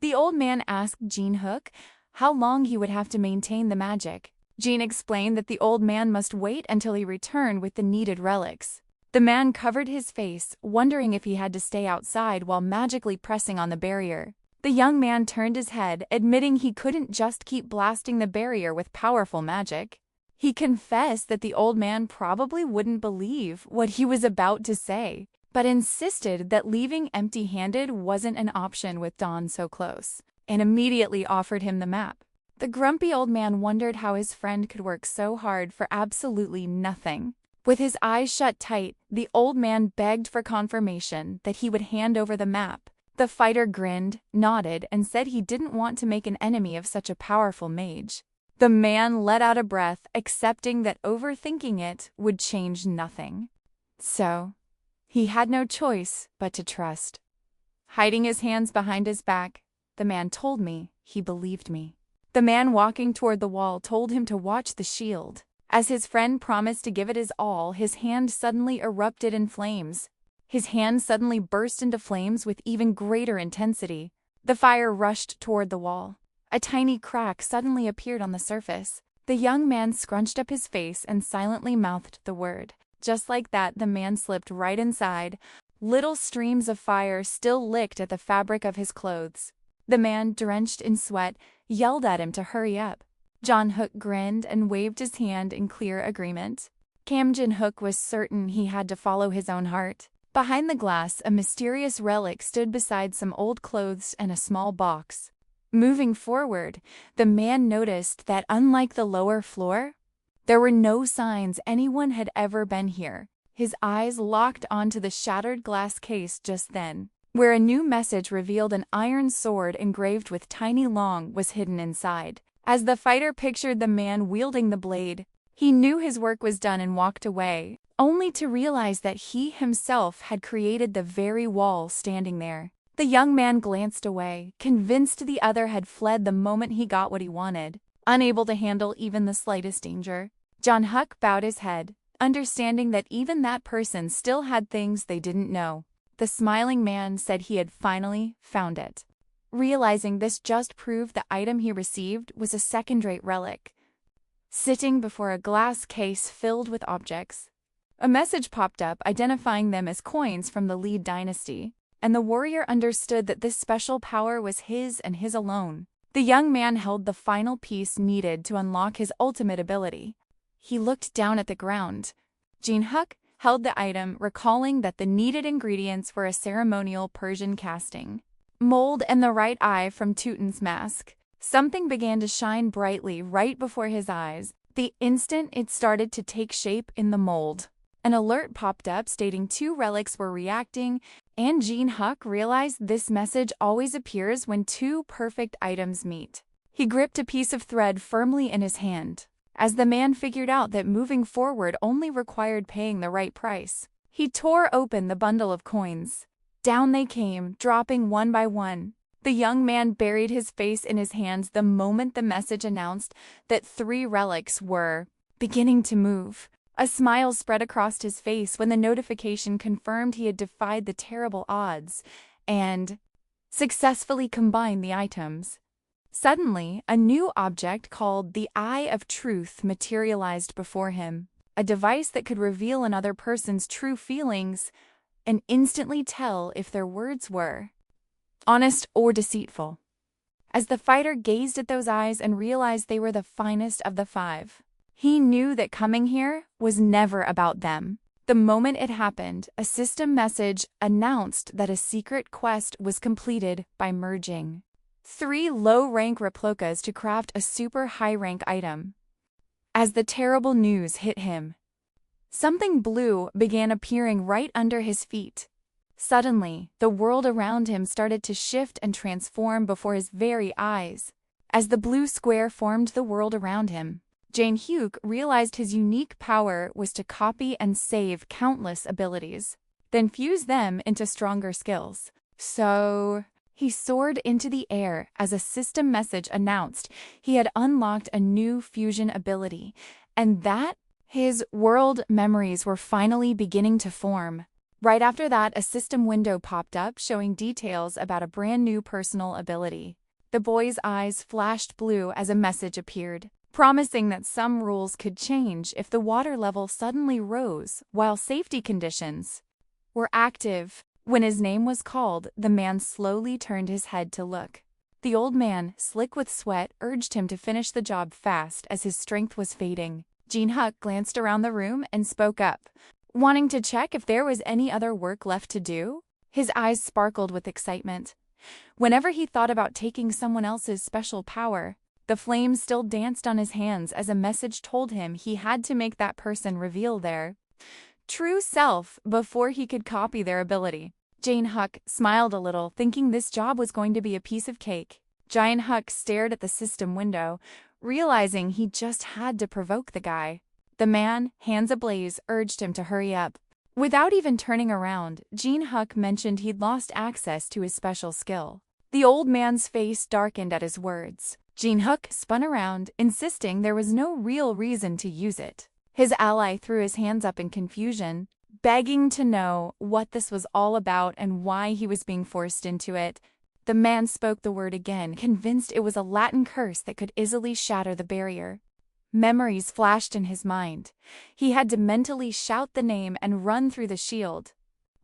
The old man asked Jinhook how long he would have to maintain the magic. Jin explained that the old man must wait until he returned with the needed relics. The man covered his face, wondering if he had to stay outside while magically pressing on the barrier. The young man turned his head, admitting he couldn't just keep blasting the barrier with powerful magic. He confessed that the old man probably wouldn't believe what he was about to say, but insisted that leaving empty-handed wasn't an option with Dawn so close, and immediately offered him the map. The grumpy old man wondered how his friend could work so hard for absolutely nothing. With his eyes shut tight, the old man begged for confirmation that he would hand over the map. The fighter grinned, nodded, and said he didn't want to make an enemy of such a powerful mage. The man let out a breath, accepting that overthinking it would change nothing. So, he had no choice but to trust. Hiding his hands behind his back, the man told me he believed me. The man walking toward the wall told him to watch the shield. As his friend promised to give it his all, his hand suddenly erupted in flames. His hand suddenly burst into flames with even greater intensity. The fire rushed toward the wall. A tiny crack suddenly appeared on the surface. The young man scrunched up his face and silently mouthed the word. Just like that, the man slipped right inside. Little streams of fire still licked at the fabric of his clothes. The man, drenched in sweat, yelled at him to hurry up. Jinhook grinned and waved his hand in clear agreement. Jinhook was certain he had to follow his own heart. Behind the glass, a mysterious relic stood beside some old clothes and a small box. Moving forward, the man noticed that unlike the lower floor, there were no signs anyone had ever been here. His eyes locked onto the shattered glass case just then, where a new message revealed an iron sword engraved with tiny long was hidden inside. As the fighter pictured the man wielding the blade, he knew his work was done and walked away, only to realize that he himself had created the very wall standing there. The young man glanced away, convinced the other had fled the moment he got what he wanted, unable to handle even the slightest danger. Jinhook bowed his head, understanding that even that person still had things they didn't know. The smiling man said he had finally found it. Realizing this just proved the item he received was a second-rate relic, sitting before a glass case filled with objects. A message popped up identifying them as coins from the Lead dynasty, and the warrior understood that this special power was his and his alone. The young man held the final piece needed to unlock his ultimate ability. He looked down at the ground. Jinhook held the item, recalling that the needed ingredients were a ceremonial Persian casting, mold, and the right eye from Tutun's mask. Something began to shine brightly right before his eyes. The instant it started to take shape in the mold, an alert popped up stating 2 relics were reacting, and Jinhook realized this message always appears when 2 perfect items meet. He gripped a piece of thread firmly in his hand, as the man figured out that moving forward only required paying the right price. He tore open the bundle of coins. Down they came, dropping one by one. The young man buried his face in his hands the moment the message announced that 3 relics were beginning to move. A smile spread across his face when the notification confirmed he had defied the terrible odds and successfully combined the items. Suddenly, a new object called the Eye of Truth materialized before him, a device that could reveal another person's true feelings and instantly tell if their words were honest or deceitful. As the fighter gazed at those eyes and realized they were the finest of the 5, he knew that coming here was never about them. The moment it happened, a system message announced that a secret quest was completed by merging 3 low-rank replicas to craft a super high-rank item. As the terrible news hit him, something blue began appearing right under his feet. Suddenly, the world around him started to shift and transform before his very eyes. As the blue square formed the world around him, Jae-hyuk realized his unique power was to copy and save countless abilities, then fuse them into stronger skills. So, he soared into the air as a system message announced he had unlocked a new fusion ability, and that his world memories were finally beginning to form. Right after that, a system window popped up showing details about a brand new personal ability. The boy's eyes flashed blue as a message appeared, promising that some rules could change if the water level suddenly rose while safety conditions were active. When his name was called, the man slowly turned his head to look. The old man, slick with sweat, urged him to finish the job fast as his strength was fading. Jae-hyuk glanced around the room and spoke up, wanting to check if there was any other work left to do. His eyes sparkled with excitement. Whenever he thought about taking someone else's special power, the flames still danced on his hands as a message told him he had to make that person reveal their true self before he could copy their ability. Jae-hyuk smiled a little, thinking this job was going to be a piece of cake. Jae-hyuk stared at the system window, realizing he just had to provoke the guy. The man, hands ablaze, urged him to hurry up. Without even turning around, Jae-hyuk mentioned he'd lost access to his special skill. The old man's face darkened at his words. Jae-hyuk spun around, insisting there was no real reason to use it. His ally threw his hands up in confusion, begging to know what this was all about and why he was being forced into it. The man spoke the word again, convinced it was a Latin curse that could easily shatter the barrier. Memories flashed in his mind. He had to mentally shout the name and run through the shield,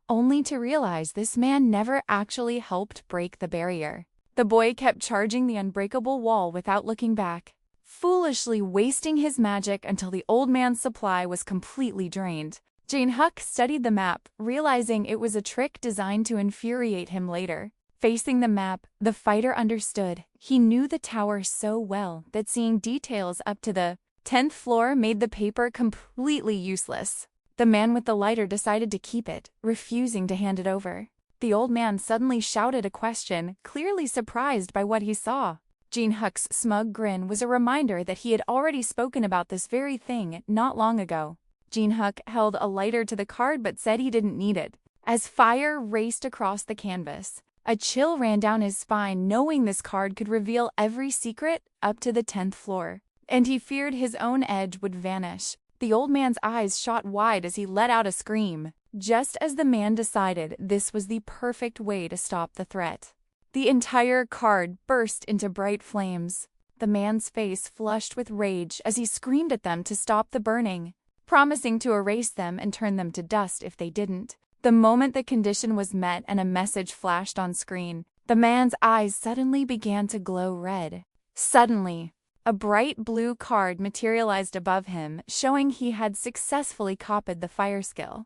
only to realize this man never actually helped break the barrier. The boy kept charging the unbreakable wall without looking back, foolishly wasting his magic until the old man's supply was completely drained. Jae-hyuk studied the map, realizing it was a trick designed to infuriate him later. Facing the map, the fighter understood. He knew the tower so well that seeing details up to the 10th floor made the paper completely useless. The man with the lighter decided to keep it, refusing to hand it over. The old man suddenly shouted a question, clearly surprised by what he saw. Jae-hyuk's smug grin was a reminder that he had already spoken about this very thing not long ago. Jae-hyuk held a lighter to the card but said he didn't need it. As fire raced across the canvas, a chill ran down his spine knowing this card could reveal every secret up to the 10th floor, and he feared his own edge would vanish. The old man's eyes shot wide as he let out a scream, just as the man decided this was the perfect way to stop the threat. The entire card burst into bright flames. The man's face flushed with rage as he screamed at them to stop the burning, promising to erase them and turn them to dust if they didn't. The moment the condition was met and a message flashed on screen, the man's eyes suddenly began to glow red. Suddenly, a bright blue card materialized above him, showing he had successfully copied the fire skill.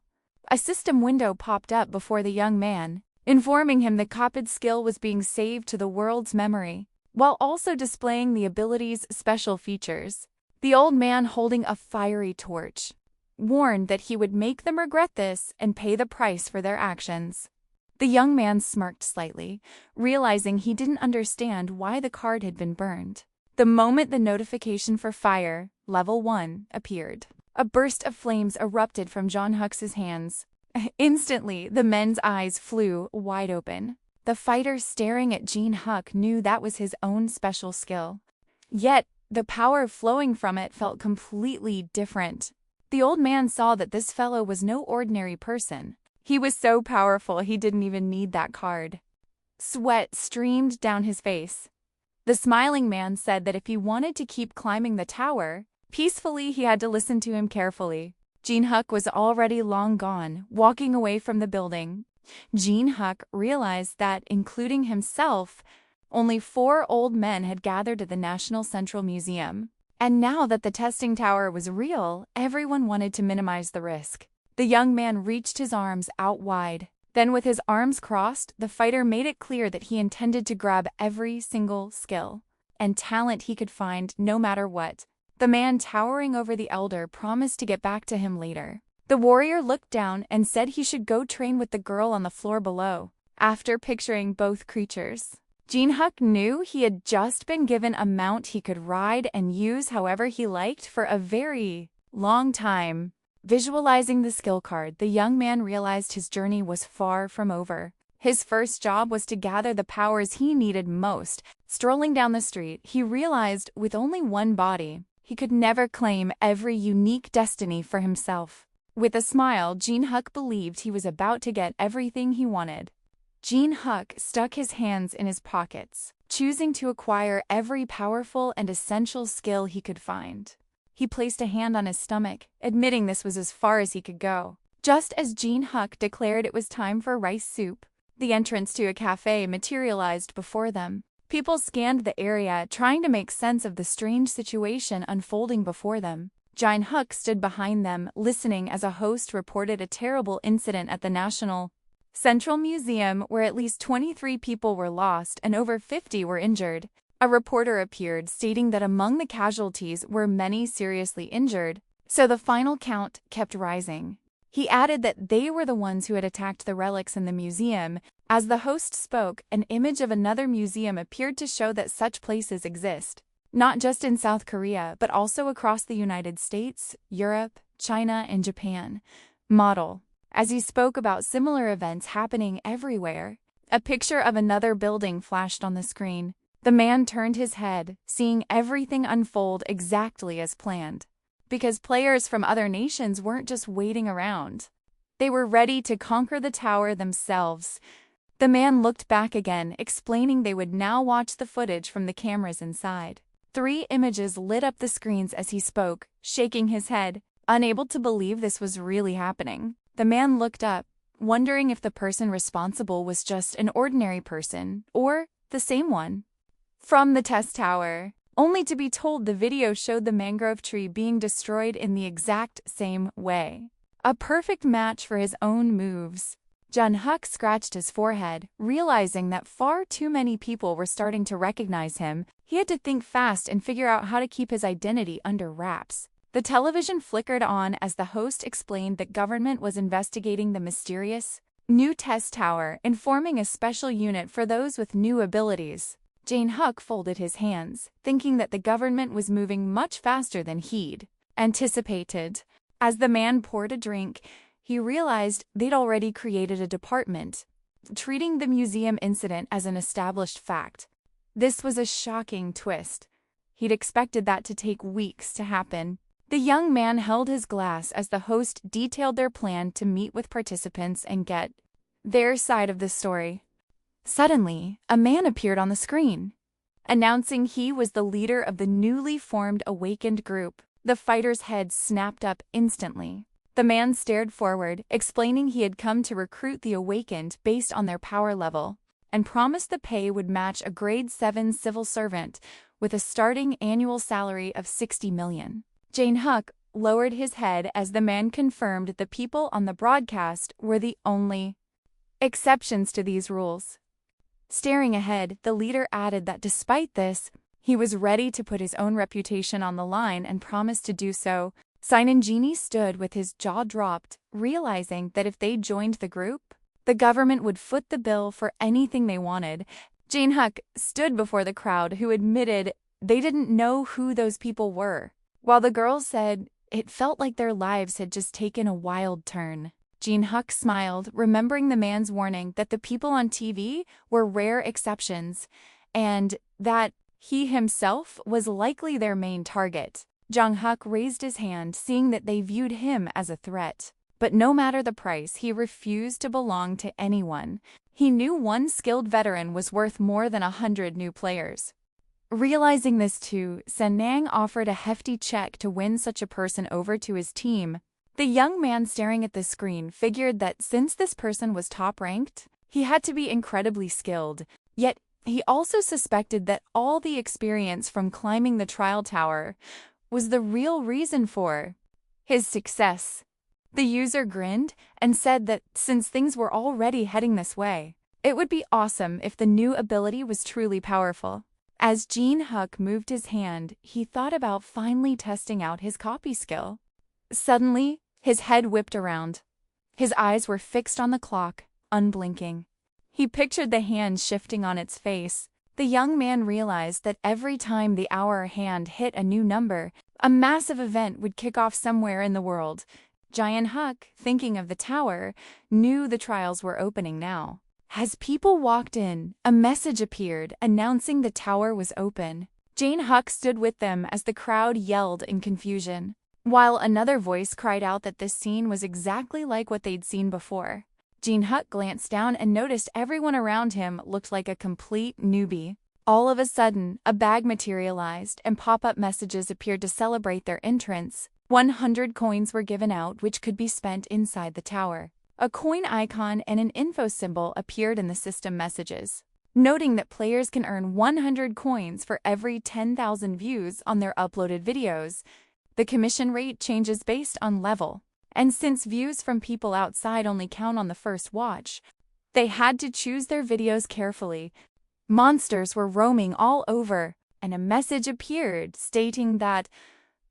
A system window popped up before the young man, informing him the copied skill was being saved to the world's memory, while also displaying the ability's special features. The old man, holding a fiery torch, warned that he would make them regret this and pay the price for their actions. The young man smirked slightly, realizing he didn't understand why the card had been burned. The moment the notification for fire, level 1, appeared, a burst of flames erupted from Jae-hyuk's hands. Instantly, the men's eyes flew wide open. The fighter staring at Jae-hyuk knew that was his own special skill. Yet, the power flowing from it felt completely different. The old man saw that this fellow was no ordinary person. He was so powerful he didn't even need that card. Sweat streamed down his face. The smiling man said that if he wanted to keep climbing the tower peacefully, he had to listen to him carefully. Jae-hyuk was already long gone, walking away from the building. Jae-hyuk realized that, including himself, only 4 old men had gathered at the National Central Museum. And now that the testing tower was real, everyone wanted to minimize the risk. The young man reached his arms out wide. Then, with his arms crossed, the fighter made it clear that he intended to grab every single skill and talent he could find, no matter what. The man towering over the elder promised to get back to him later. The warrior looked down and said he should go train with the girl on the floor below. After picturing both creatures, Jin-Huk knew he had just been given a mount he could ride and use however he liked for a very long time. Visualizing the skill card, the young man realized his journey was far from over. His first job was to gather the powers he needed most. Strolling down the street, he realized with only one body, he could never claim every unique destiny for himself. With a smile, Jin-Huk believed he was about to get everything he wanted. Jin-Huk stuck his hands in his pockets, choosing to acquire every powerful and essential skill he could find. He placed a hand on his stomach, admitting this was as far as he could go. Just as Jin-Huk declared it was time for rice soup, the entrance to a cafe materialized before them. People scanned the area, trying to make sense of the strange situation unfolding before them. Jin-Huk stood behind them, listening as a host reported a terrible incident at the National Central Museum where at least 23 people were lost and over 50 were injured. A reporter appeared, stating that among the casualties were many seriously injured, so the final count kept rising. He added that they were the ones who had attacked the relics in the museum. As the host spoke, an image of another museum appeared to show that such places exist, not just in South Korea, but also across the United States, Europe, China, and Japan. Model. As he spoke about similar events happening everywhere, a picture of another building flashed on the screen. The man turned his head, seeing everything unfold exactly as planned. Because players from other nations weren't just waiting around. They were ready to conquer the tower themselves. The man looked back again, explaining they would now watch the footage from the cameras inside. 3 images lit up the screens as he spoke, shaking his head, unable to believe this was really happening. The man looked up, wondering if the person responsible was just an ordinary person, or the same one from the test tower, only to be told the video showed the mangrove tree being destroyed in the exact same way. A perfect match for his own moves. Jin-Huk scratched his forehead, realizing that far too many people were starting to recognize him. He had to think fast and figure out how to keep his identity under wraps. The television flickered on as the host explained that government was investigating the mysterious new test tower and forming a special unit for those with new abilities. Jin-Huk folded his hands, thinking that the government was moving much faster than he'd anticipated. As the man poured a drink, he realized they'd already created a department, treating the museum incident as an established fact. This was a shocking twist. He'd expected that to take weeks to happen. The young man held his glass as the host detailed their plan to meet with participants and get their side of the story. Suddenly, a man appeared on the screen, announcing he was the leader of the newly formed awakened group. The fighter's head snapped up instantly. The man stared forward, explaining he had come to recruit the awakened based on their power level, and promised the pay would match a grade 7 civil servant with a starting annual salary of 60 million. Jin-Huk lowered his head as the man confirmed the people on the broadcast were the only exceptions to these rules. Staring ahead, the leader added that despite this, he was ready to put his own reputation on the line and promised to do so. Seinen Genie stood with his jaw dropped, realizing that if they joined the group, the government would foot the bill for anything they wanted. Jin-Huk stood before the crowd, who admitted they didn't know who those people were, while the girls said it felt like their lives had just taken a wild turn. Jin-Huk smiled, remembering the man's warning that the people on TV were rare exceptions, and that he himself was likely their main target. Jin-Huk raised his hand, seeing that they viewed him as a threat. But no matter the price, he refused to belong to anyone. He knew one skilled veteran was worth more than 100 new players. Realizing this too, Senang offered a hefty check to win such a person over to his team. The young man staring at the screen figured that since this person was top-ranked, he had to be incredibly skilled. Yet, he also suspected that all the experience from climbing the trial tower was the real reason for his success. The user grinned and said that since things were already heading this way, it would be awesome if the new ability was truly powerful. As Jin-Huk moved his hand, he thought about finally testing out his copy skill. Suddenly, His head whipped around. His eyes were fixed on the clock, unblinking. He pictured the hand shifting on its face. The young man realized that every time the hour hand hit a new number, a massive event would kick off somewhere in the world. Giant Huck, thinking of the tower, knew the trials were opening now. As people walked in, a message appeared announcing the tower was open. Jane Huck stood with them as the crowd yelled in confusion, while another voice cried out that this scene was exactly like what they'd seen before. Jane Huck glanced down and noticed everyone around him looked like a complete newbie. All of a sudden, a bag materialized and pop-up messages appeared to celebrate their entrance. 100 coins were given out which could be spent inside the tower. A coin icon and an info symbol appeared in the system messages, noting that players can earn 100 coins for every 10,000 views on their uploaded videos. The commission rate changes based on level, and since views from people outside only count on the first watch, they had to choose their videos carefully. Monsters were roaming all over, and a message appeared stating that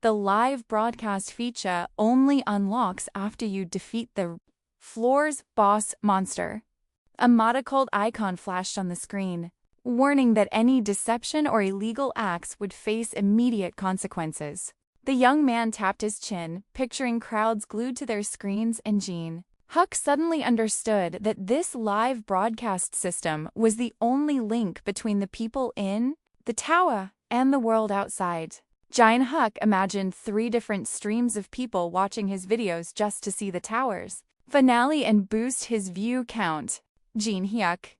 the live broadcast feature only unlocks after you defeat the floor's boss monster. A ManhwaCapped icon flashed on the screen, warning that any deception or illegal acts would face immediate consequences. The young man tapped his chin, picturing crowds glued to their screens, and Jane Huck suddenly understood that this live broadcast system was the only link between the people in the tower and the world outside. Giant Huck imagined 3 different streams of people watching his videos just to see the tower's finale and boost his view count. Jane Huck,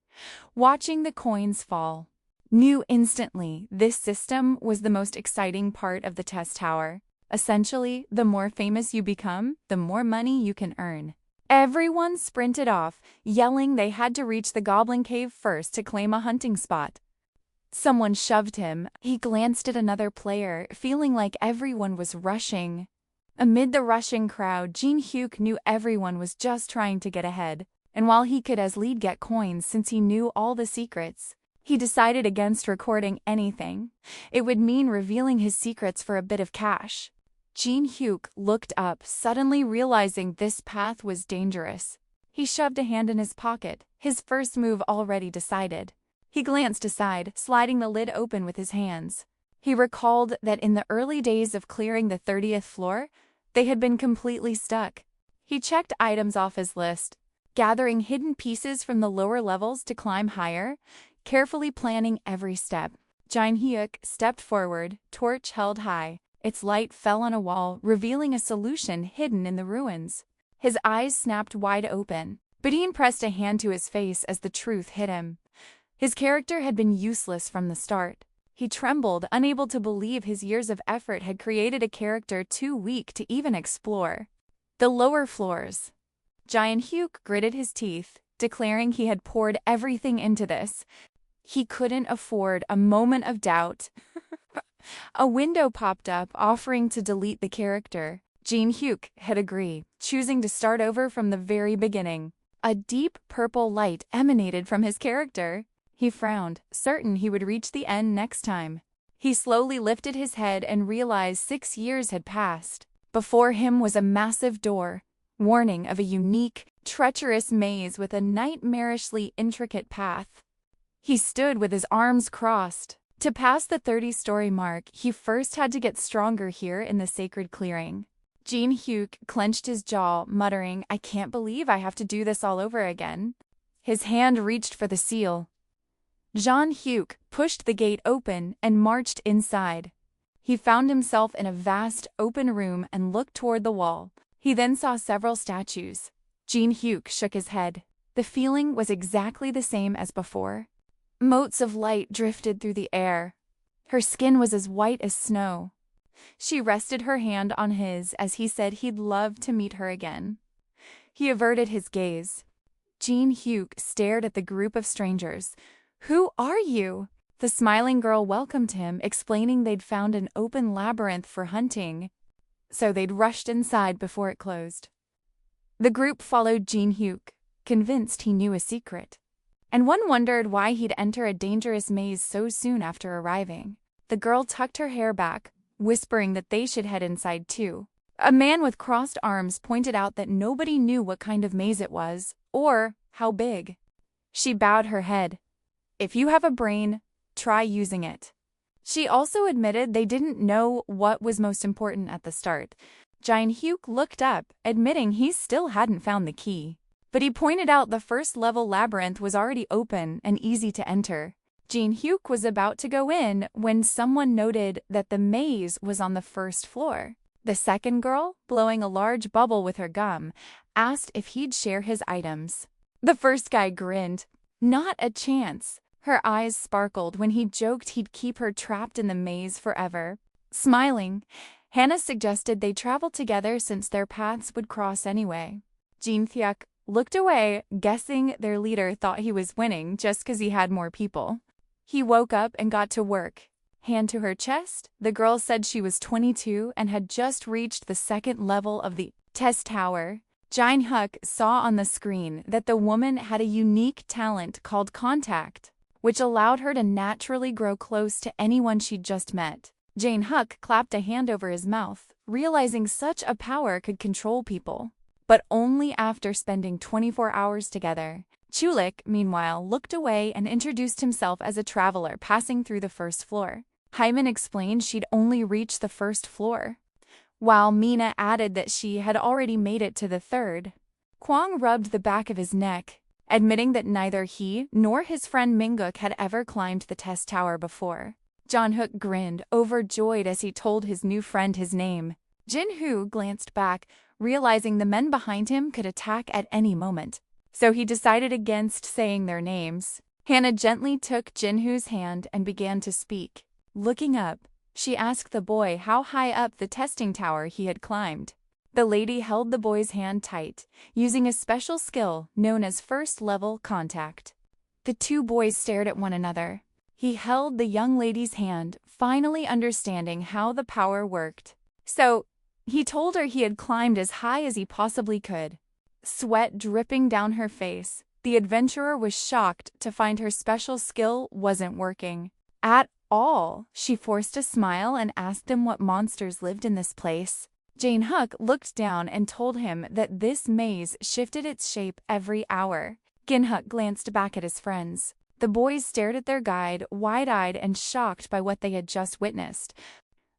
watching the coins fall, knew instantly this system was the most exciting part of the test tower. Essentially, the more famous you become, the more money you can earn. Everyone sprinted off, yelling they had to reach the Goblin Cave first to claim a hunting spot. Someone shoved him. He glanced at another player, feeling like everyone was rushing. Amid the rushing crowd, Jane Huck knew everyone was just trying to get ahead, and while he could as lead get coins since he knew all the secrets, he decided against recording anything. It would mean revealing his secrets for a bit of cash. Jane Huck looked up, suddenly realizing this path was dangerous. He shoved a hand in his pocket, his first move already decided. He glanced aside, sliding the lid open with his hands. He recalled that in the early days of clearing the 30th floor, they had been completely stuck. He checked items off his list, gathering hidden pieces from the lower levels to climb higher, carefully planning every step. Jane Huck stepped forward, torch held high. Its light fell on a wall, revealing a solution hidden in the ruins. His eyes snapped wide open. Badine pressed a hand to his face as the truth hit him. His character had been useless from the start. He trembled, unable to believe his years of effort had created a character too weak to even explore the lower floors. Jane Huck gritted his teeth, declaring he had poured everything into this. He couldn't afford a moment of doubt. A window popped up, offering to delete the character. Jane Huck had agreed, choosing to start over from the very beginning. A deep purple light emanated from his character. He frowned, certain he would reach the end next time. He slowly lifted his head and realized 6 years had passed. Before him was a massive door, warning of a unique, treacherous maze with a nightmarishly intricate path. He stood with his arms crossed. To pass the 30-story mark, he first had to get stronger here in the sacred clearing. Jane Huck clenched his jaw, muttering, "I can't believe I have to do this all over again." His hand reached for the seal. Jane Huck pushed the gate open and marched inside. He found himself in a vast, open room and looked toward the wall. He then saw several statues. Jane Huck shook his head. The feeling was exactly the same as before. Motes of light drifted through the air. Her skin was as white as snow. She rested her hand on his as he said he'd love to meet her again. He averted his gaze. Jane Huck stared at the group of strangers. "Who are you?" The smiling girl welcomed him, explaining they'd found an open labyrinth for hunting, so they'd rushed inside before it closed. The group followed Jane Huck, convinced he knew a secret. And one wondered why he'd enter a dangerous maze so soon after arriving. The girl tucked her hair back, whispering that they should head inside too. A man with crossed arms pointed out that nobody knew what kind of maze it was, or how big. She bowed her head. If you have a brain, try using it. She also admitted they didn't know what was most important at the start. Jin-hyuk looked up, admitting he still hadn't found the key. But he pointed out the first level labyrinth was already open and easy to enter. Jin-hyuk was about to go in when someone noted that the maze was on the first floor. The second girl, blowing a large bubble with her gum, asked if he'd share his items. The first guy grinned. Not a chance. Her eyes sparkled when he joked he'd keep her trapped in the maze forever. Smiling, Hannah suggested they travel together since their paths would cross anyway. Jin-hyuk looked away, guessing their leader thought he was winning just because he had more people. He woke up and got to work. Hand to her chest, the girl said she was 22 and had just reached the second level of the test tower. Jin-hyuk saw on the screen that the woman had a unique talent called contact, which allowed her to naturally grow close to anyone she'd just met. Jin-hyuk clapped a hand over his mouth, realizing such a power could control people. But only after spending 24 hours together. Chulik, meanwhile, looked away and introduced himself as a traveler passing through the first floor. Hyman explained she'd only reached the first floor, while Mina added that she had already made it to the third. Kwang rubbed the back of his neck, admitting that neither he nor his friend Minguk had ever climbed the test tower before. Jin-hyuk grinned, overjoyed as he told his new friend his name. Jin-hoo glanced back, realizing the men behind him could attack at any moment, so he decided against saying their names. Hannah gently took Jin-hoo's hand and began to speak. Looking up, she asked the boy how high up the testing tower he had climbed. The lady held the boy's hand tight, using a special skill known as first-level contact. The two boys stared at one another. He held the young lady's hand, finally understanding how the power worked. So, he told her he had climbed as high as he possibly could. Sweat dripping down her face, the adventurer was shocked to find her special skill wasn't working at all. She forced a smile and asked him what monsters lived in this place. Jin-hyuk looked down and told him that this maze shifted its shape every hour. Jin-hyuk glanced back at his friends. The boys stared at their guide, wide-eyed and shocked by what they had just witnessed.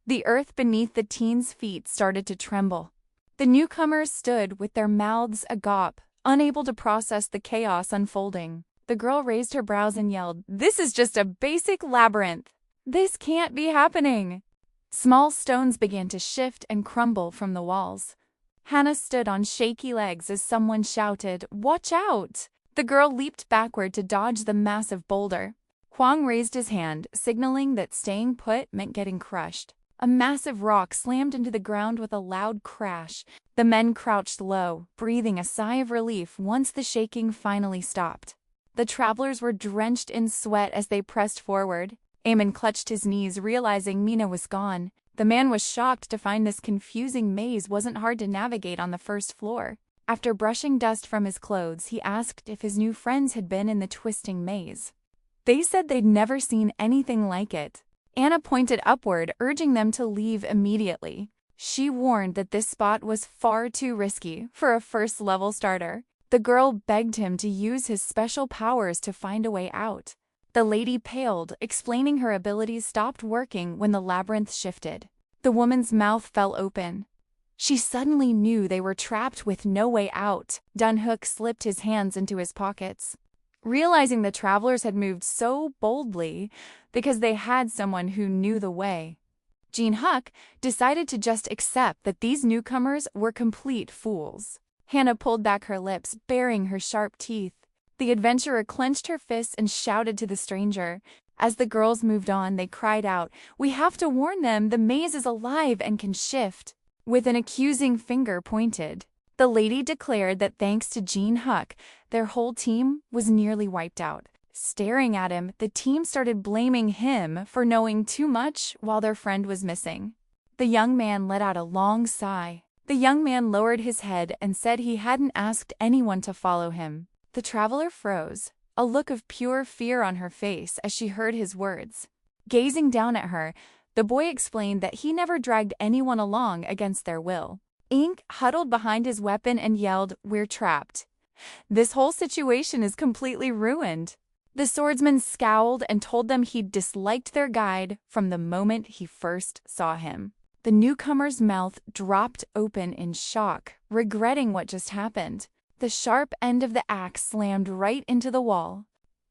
The earth beneath the teens' feet started to tremble. The newcomers stood with their mouths agape, unable to process the chaos unfolding. The girl raised her brows and yelled, "This is just a basic labyrinth! This can't be happening!" Small stones began to shift and crumble from the walls. Hannah stood on shaky legs as someone shouted, "Watch out!" The girl leaped backward to dodge the massive boulder. Kwang raised his hand, signaling that staying put meant getting crushed. A massive rock slammed into the ground with a loud crash. The men crouched low, breathing a sigh of relief once the shaking finally stopped. The travelers were drenched in sweat as they pressed forward. Eamon clutched his knees, realizing Mina was gone. The man was shocked to find this confusing maze wasn't hard to navigate on the first floor. After brushing dust from his clothes, he asked if his new friends had been in the twisting maze. They said they'd never seen anything like it. Anna pointed upward, urging them to leave immediately. She warned that this spot was far too risky for a first-level starter. The girl begged him to use his special powers to find a way out. The lady paled, explaining her abilities stopped working when the labyrinth shifted. The woman's mouth fell open. She suddenly knew they were trapped with no way out. Jin-hyuk slipped his hands into his pockets. Realizing the travelers had moved so boldly because they had someone who knew the way, Jin-hyuk decided to just accept that these newcomers were complete fools. Hannah pulled back her lips, baring her sharp teeth. The adventurer clenched her fists and shouted to the stranger. As the girls moved on, they cried out, "We have to warn them, the maze is alive and can shift." With an accusing finger pointed, the lady declared that thanks to Jin-hyuk, their whole team was nearly wiped out. Staring at him, the team started blaming him for knowing too much while their friend was missing. The young man let out a long sigh. The young man lowered his head and said he hadn't asked anyone to follow him. The traveler froze, a look of pure fear on her face as she heard his words. Gazing down at her, the boy explained that he never dragged anyone along against their will. Ink huddled behind his weapon and yelled, "We're trapped. This whole situation is completely ruined." The swordsman scowled and told them he'd disliked their guide from the moment he first saw him. The newcomer's mouth dropped open in shock, regretting what just happened. The sharp end of the axe slammed right into the wall.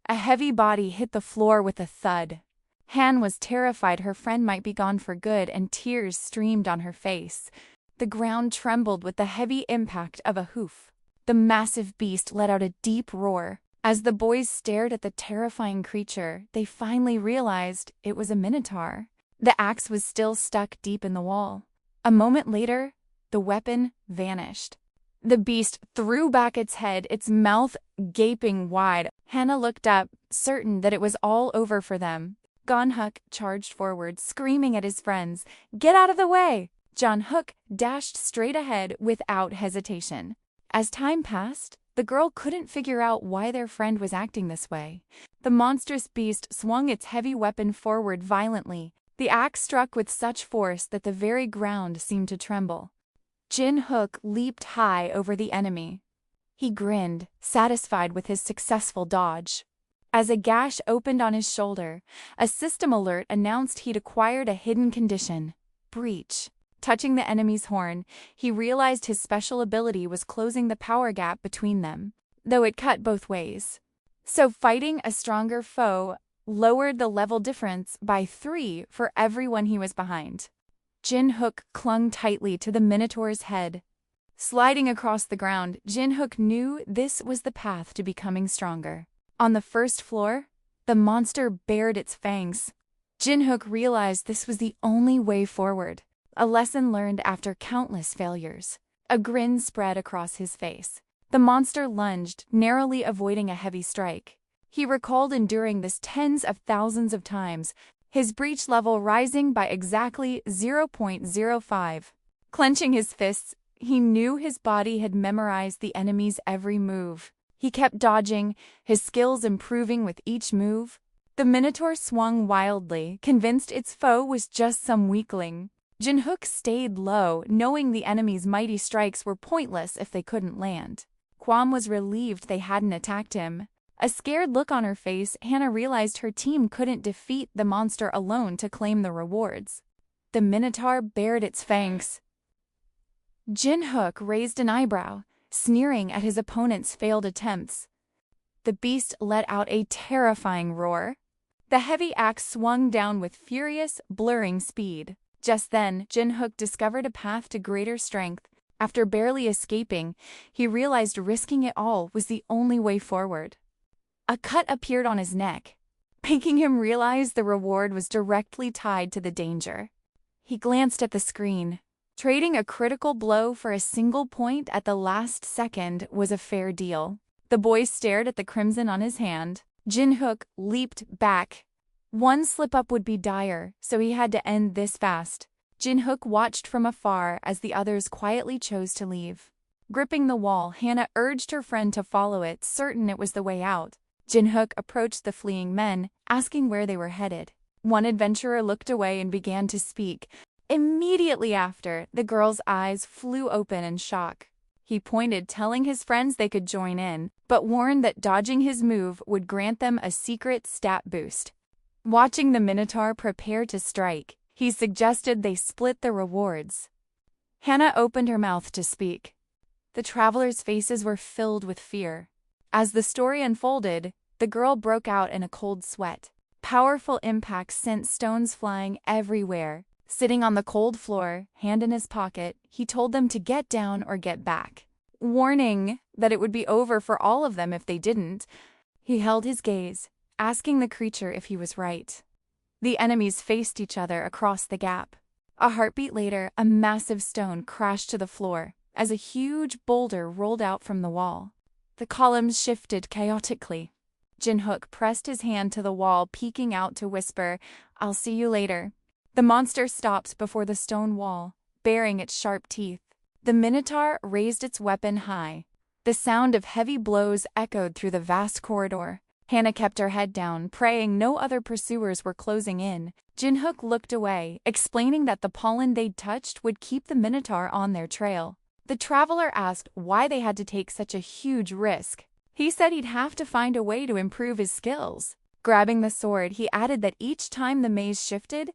A heavy body hit the floor with a thud. Han was terrified her friend might be gone for good, and tears streamed on her face. The ground trembled with the heavy impact of a hoof. The massive beast let out a deep roar. As the boys stared at the terrifying creature, they finally realized it was a minotaur. The axe was still stuck deep in the wall. A moment later, the weapon vanished. The beast threw back its head, its mouth gaping wide. Hannah looked up, certain that it was all over for them. Gon Hook charged forward, screaming at his friends, "Get out of the way!" John Hook dashed straight ahead without hesitation. As time passed, the girl couldn't figure out why their friend was acting this way. The monstrous beast swung its heavy weapon forward violently. The axe struck with such force that the very ground seemed to tremble. Jin Hook leaped high over the enemy. He grinned, satisfied with his successful dodge. As a gash opened on his shoulder, a system alert announced he'd acquired a hidden condition: breach. Touching the enemy's horn, he realized his special ability was closing the power gap between them, though it cut both ways. So fighting a stronger foe lowered the level difference by 3 for everyone he was behind. Jin Hook clung tightly to the Minotaur's head. Sliding across the ground, Jin Hook knew this was the path to becoming stronger. On the first floor, the monster bared its fangs. Jin Hook realized this was the only way forward. A lesson learned after countless failures. A grin spread across his face. The monster lunged, narrowly avoiding a heavy strike. He recalled enduring this tens of thousands of times, his breach level rising by exactly 0.05. Clenching his fists, he knew his body had memorized the enemy's every move. He kept dodging, his skills improving with each move. The Minotaur swung wildly, convinced its foe was just some weakling. Jin Hook stayed low, knowing the enemy's mighty strikes were pointless if they couldn't land. Quam was relieved they hadn't attacked him. A scared look on her face, Hannah realized her team couldn't defeat the monster alone to claim the rewards. The Minotaur bared its fangs. Jin Hook raised an eyebrow, sneering at his opponent's failed attempts. The beast let out a terrifying roar. The heavy axe swung down with furious, blurring speed. Just then, Jin Hook discovered a path to greater strength. After barely escaping, he realized risking it all was the only way forward. A cut appeared on his neck, making him realize the reward was directly tied to the danger. He glanced at the screen. Trading a critical blow for a single point at the last second was a fair deal. The boy stared at the crimson on his hand. Jin Hook leaped back. One slip-up would be dire, so he had to end this fast. Jin Hook watched from afar as the others quietly chose to leave. Gripping the wall, Hannah urged her friend to follow it, certain it was the way out. Jin Hook approached the fleeing men, asking where they were headed. One adventurer looked away and began to speak. Immediately after, the girl's eyes flew open in shock. He pointed, telling his friends they could join in, but warned that dodging his move would grant them a secret stat boost. Watching the Minotaur prepare to strike, he suggested they split the rewards. Hannah opened her mouth to speak. The travelers' faces were filled with fear. As the story unfolded, the girl broke out in a cold sweat. Powerful impacts sent stones flying everywhere. Sitting on the cold floor, hand in his pocket, he told them to get down or get back. Warning that it would be over for all of them if they didn't, he held his gaze, asking the creature if he was right. The enemies faced each other across the gap. A heartbeat later, a massive stone crashed to the floor as a huge boulder rolled out from the wall. The columns shifted chaotically. Jin Hook pressed his hand to the wall, peeking out to whisper, "I'll see you later." The monster stopped before the stone wall, baring its sharp teeth. The Minotaur raised its weapon high. The sound of heavy blows echoed through the vast corridor. Hannah kept her head down, praying no other pursuers were closing in. Jinhook looked away, explaining that the pollen they'd touched would keep the Minotaur on their trail. The traveler asked why they had to take such a huge risk. He said he'd have to find a way to improve his skills. Grabbing the sword, he added that each time the maze shifted,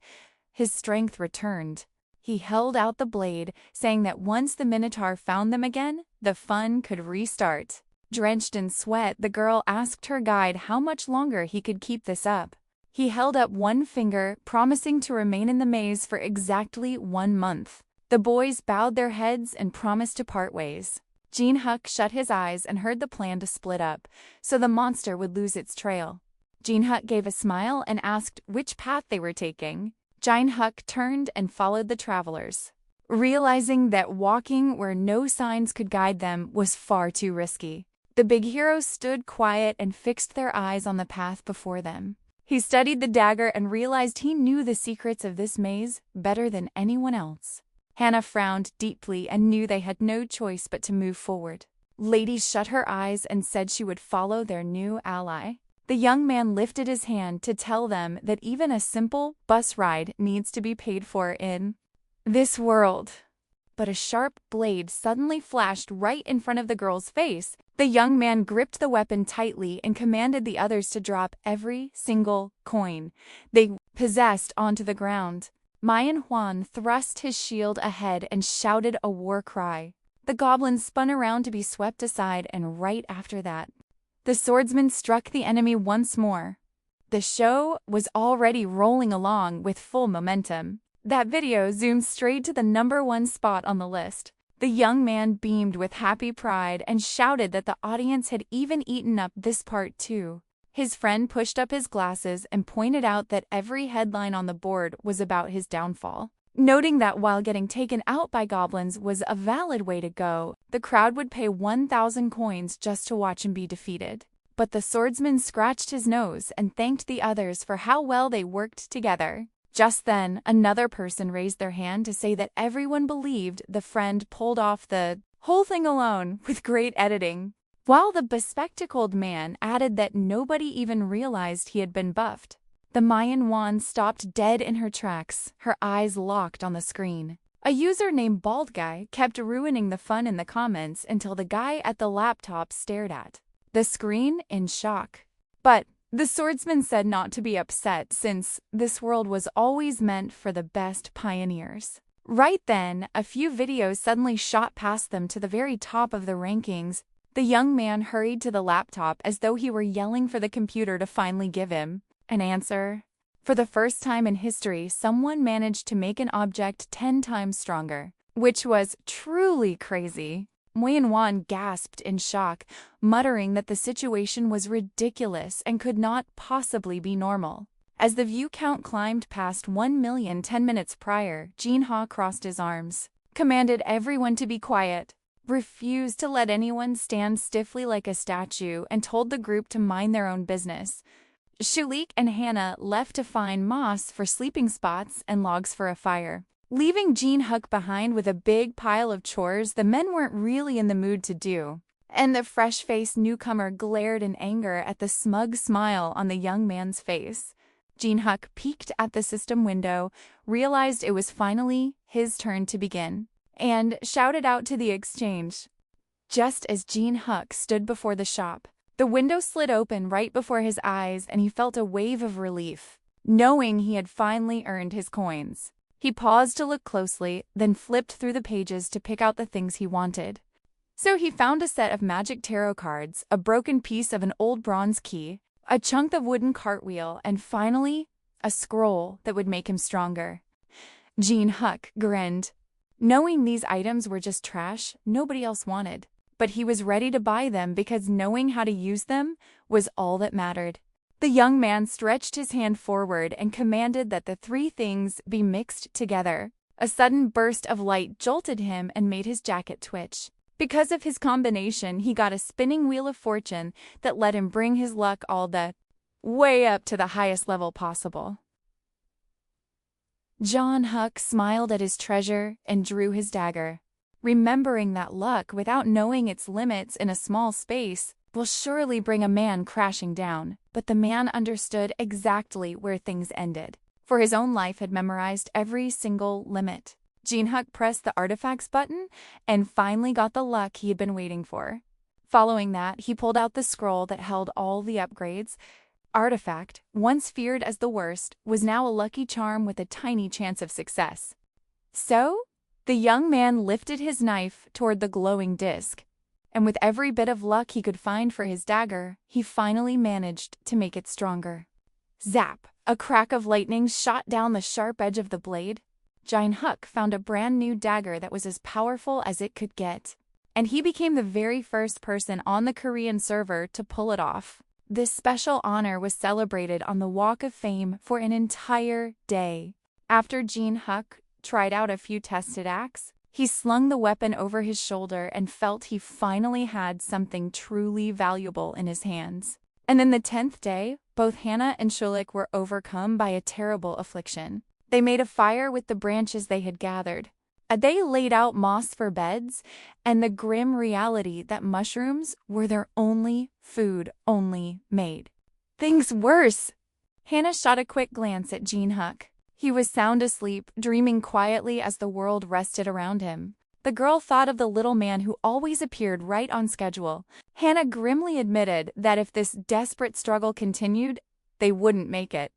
his strength returned. He held out the blade, saying that once the Minotaur found them again, the fun could restart. Drenched in sweat, the girl asked her guide how much longer he could keep this up. He held up one finger, promising to remain in the maze for exactly 1 month. The boys bowed their heads and promised to part ways. Jinhook shut his eyes and heard the plan to split up, so the monster would lose its trail. Jinhook gave a smile and asked which path they were taking. Jinhook turned and followed the travelers, realizing that walking where no signs could guide them was far too risky. The big heroes stood quiet and fixed their eyes on the path before them. He studied the dagger and realized he knew the secrets of this maze better than anyone else. Hannah frowned deeply and knew they had no choice but to move forward. Lady shut her eyes and said she would follow their new ally. The young man lifted his hand to tell them that even a simple bus ride needs to be paid for in this world. But a sharp blade suddenly flashed right in front of the girl's face. The young man gripped the weapon tightly and commanded the others to drop every single coin they possessed onto the ground. Manhwa thrust his shield ahead and shouted a war cry. The goblins spun around to be swept aside, and right after that, the swordsman struck the enemy once more. The show was already rolling along with full momentum. That video zoomed straight to the #1 spot on the list. The young man beamed with happy pride and shouted that the audience had even eaten up this part too. His friend pushed up his glasses and pointed out that every headline on the board was about his downfall. Noting that while getting taken out by goblins was a valid way to go, the crowd would pay 1,000 coins just to watch him be defeated. But the swordsman scratched his nose and thanked the others for how well they worked together. Just then, another person raised their hand to say that everyone believed the friend pulled off the whole thing alone with great editing, while the bespectacled man added that nobody even realized he had been buffed. The Manhwa stopped dead in her tracks, her eyes locked on the screen. A user named Bald Guy kept ruining the fun in the comments until the guy at the laptop stared at the screen in shock. But the swordsman said not to be upset, since this world was always meant for the best pioneers. Right then, a few videos suddenly shot past them to the very top of the rankings. The young man hurried to the laptop as though he were yelling for the computer to finally give him an answer. For the first time in history, someone managed to make an object 10 times stronger, which was truly crazy. Manhwa gasped in shock, muttering that the situation was ridiculous and could not possibly be normal. As the view count climbed past 1,000,000 10 minutes prior, Jinhook crossed his arms, commanded everyone to be quiet, refused to let anyone stand stiffly like a statue, and told the group to mind their own business. Shulik and Hannah left to find moss for sleeping spots and logs for a fire. Leaving Jinhook behind with a big pile of chores the men weren't really in the mood to do, and the fresh-faced newcomer glared in anger at the smug smile on the young man's face. Jinhook peeked at the system window, realized it was finally his turn to begin, and shouted out to the exchange. Just as Jinhook stood before the shop, the window slid open right before his eyes, and he felt a wave of relief, knowing he had finally earned his coins. He paused to look closely, then flipped through the pages to pick out the things he wanted. So he found a set of magic tarot cards, a broken piece of an old bronze key, a chunk of wooden cartwheel, and finally, a scroll that would make him stronger. Jinhook grinned. Knowing these items were just trash, nobody else wanted. But he was ready to buy them because knowing how to use them was all that mattered. The young man stretched his hand forward and commanded that the 3 things be mixed together. A sudden burst of light jolted him and made his jacket twitch. Because of his combination, he got a spinning wheel of fortune that let him bring his luck all the way up to the highest level possible. Jinhook smiled at his treasure and drew his dagger. Remembering that luck without knowing its limits in a small space will surely bring a man crashing down. But the man understood exactly where things ended, for his own life had memorized every single limit. Jinhyuk pressed the artifacts button and finally got the luck he had been waiting for. Following that, he pulled out the scroll that held all the upgrades. Artifact, once feared as the worst, was now a lucky charm with a tiny chance of success. So, the young man lifted his knife toward the glowing disc, and with every bit of luck he could find for his dagger, he finally managed to make it stronger. Zap! A crack of lightning shot down the sharp edge of the blade. Jinhyuk found a brand new dagger that was as powerful as it could get, and he became the very first person on the Korean server to pull it off. This special honor was celebrated on the Walk of Fame for an entire day. After Jinhyuk tried out a few tested acts, he slung the weapon over his shoulder and felt he finally had something truly valuable in his hands. And then the 10th day, both Hannah and Shulik were overcome by a terrible affliction. They made a fire with the branches they had gathered. They laid out moss for beds, and the grim reality that mushrooms were their only food made things worse. Hannah shot a quick glance at Jinhyuk. He was sound asleep, dreaming quietly as the world rested around him. The girl thought of the little man who always appeared right on schedule. Hannah grimly admitted that if this desperate struggle continued, they wouldn't make it.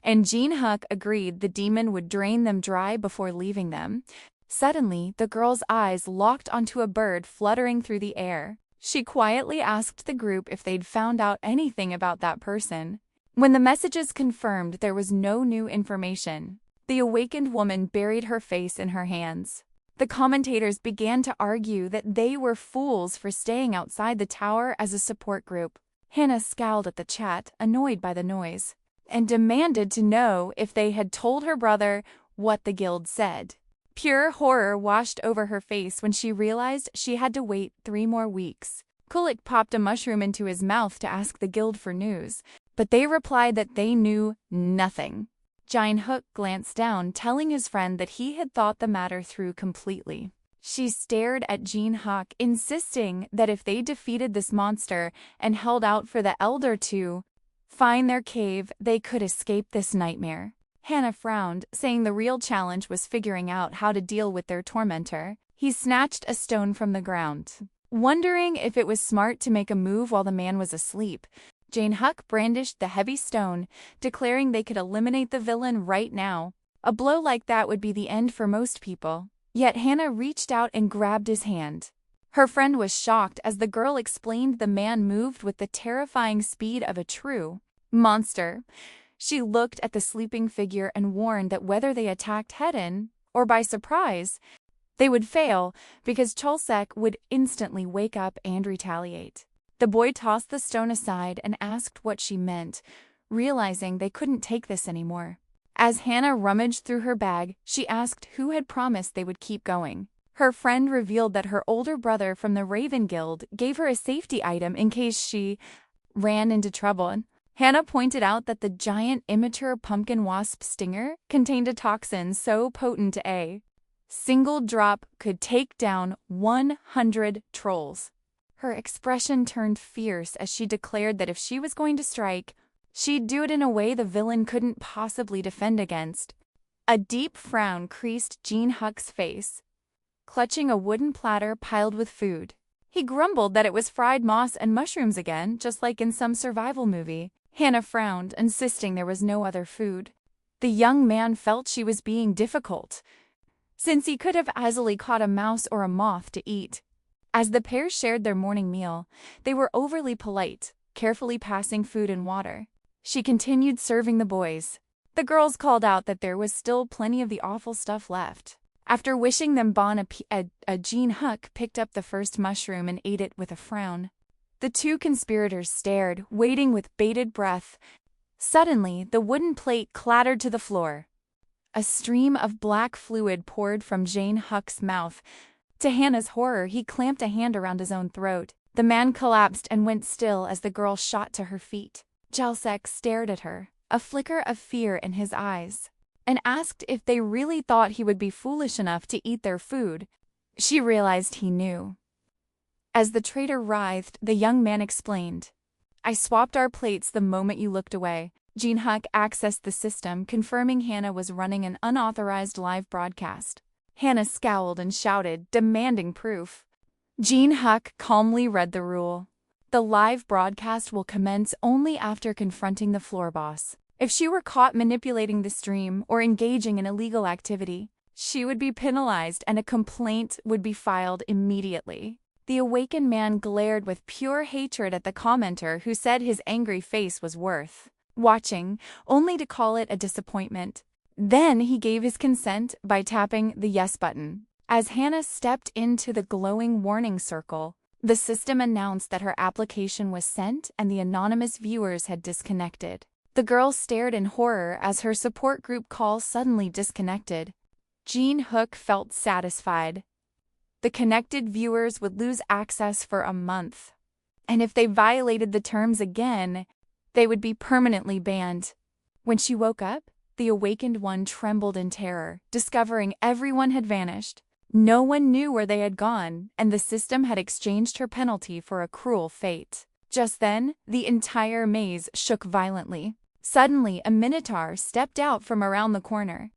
And Jinhyuk agreed the demon would drain them dry before leaving them. Suddenly, the girl's eyes locked onto a bird fluttering through the air. She quietly asked the group if they'd found out anything about that person. When the messages confirmed there was no new information, the awakened woman buried her face in her hands. The commentators began to argue that they were fools for staying outside the tower as a support group. Hannah scowled at the chat, annoyed by the noise, and demanded to know if they had told her brother what the guild said. Pure horror washed over her face when she realized she had to wait 3 more weeks. Kulik popped a mushroom into his mouth to ask the guild for news, but they replied that they knew nothing. Jinhyuk glanced down, telling his friend that he had thought the matter through completely. She stared at Jinhyuk, insisting that if they defeated this monster and held out for the elder to find their cave, they could escape this nightmare. Hannah frowned, saying the real challenge was figuring out how to deal with their tormentor. He snatched a stone from the ground. Wondering if it was smart to make a move while the man was asleep, Jinhyuk brandished the heavy stone, declaring they could eliminate the villain right now. A blow like that would be the end for most people. Yet Hannah reached out and grabbed his hand. Her friend was shocked as the girl explained the man moved with the terrifying speed of a true monster. She looked at the sleeping figure and warned that whether they attacked head-on or by surprise, they would fail because Cholsek would instantly wake up and retaliate. The boy tossed the stone aside and asked what she meant, realizing they couldn't take this anymore. As Hannah rummaged through her bag, she asked who had promised they would keep going. Her friend revealed that her older brother from the Raven Guild gave her a safety item in case she ran into trouble. Hannah pointed out that the giant immature pumpkin wasp stinger contained a toxin so potent a single drop could take down 100 trolls. Her expression turned fierce as she declared that if she was going to strike, she'd do it in a way the villain couldn't possibly defend against. A deep frown creased Jinhyuk's face, clutching a wooden platter piled with food. He grumbled that it was fried moss and mushrooms again, just like in some survival movie. Hannah frowned, insisting there was no other food. The young man felt she was being difficult, since he could have easily caught a mouse or a moth to eat. As the pair shared their morning meal, they were overly polite, carefully passing food and water. She continued serving the boys. The girls called out that there was still plenty of the awful stuff left. After wishing them bon appetit, Jinhyuk picked up the first mushroom and ate it with a frown. The two conspirators stared, waiting with bated breath. Suddenly, the wooden plate clattered to the floor. A stream of black fluid poured from Jinhyuk's mouth. To Hannah's horror, he clamped a hand around his own throat. The man collapsed and went still as the girl shot to her feet. Jalsek stared at her, a flicker of fear in his eyes, and asked if they really thought he would be foolish enough to eat their food. She realized he knew. As the traitor writhed, the young man explained. I swapped our plates the moment you looked away. Jin-Hook accessed the system, confirming Hannah was running an unauthorized live broadcast. Hannah scowled and shouted, demanding proof. Jin-Hook calmly read the rule. The live broadcast will commence only after confronting the floor boss. If she were caught manipulating the stream or engaging in illegal activity, she would be penalized and a complaint would be filed immediately. The awakened man glared with pure hatred at the commenter who said his angry face was worth watching, only to call it a disappointment. Then he gave his consent by tapping the yes button. As Hannah stepped into the glowing warning circle, the system announced that her application was sent and the anonymous viewers had disconnected. The girl stared in horror as her support group call suddenly disconnected. Jin-Hook felt satisfied. The connected viewers would lose access for a month. And if they violated the terms again, they would be permanently banned. When she woke up, the awakened one trembled in terror, discovering everyone had vanished. No one knew where they had gone, and the system had exchanged her penalty for a cruel fate. Just then, the entire maze shook violently. Suddenly, a minotaur stepped out from around the corner.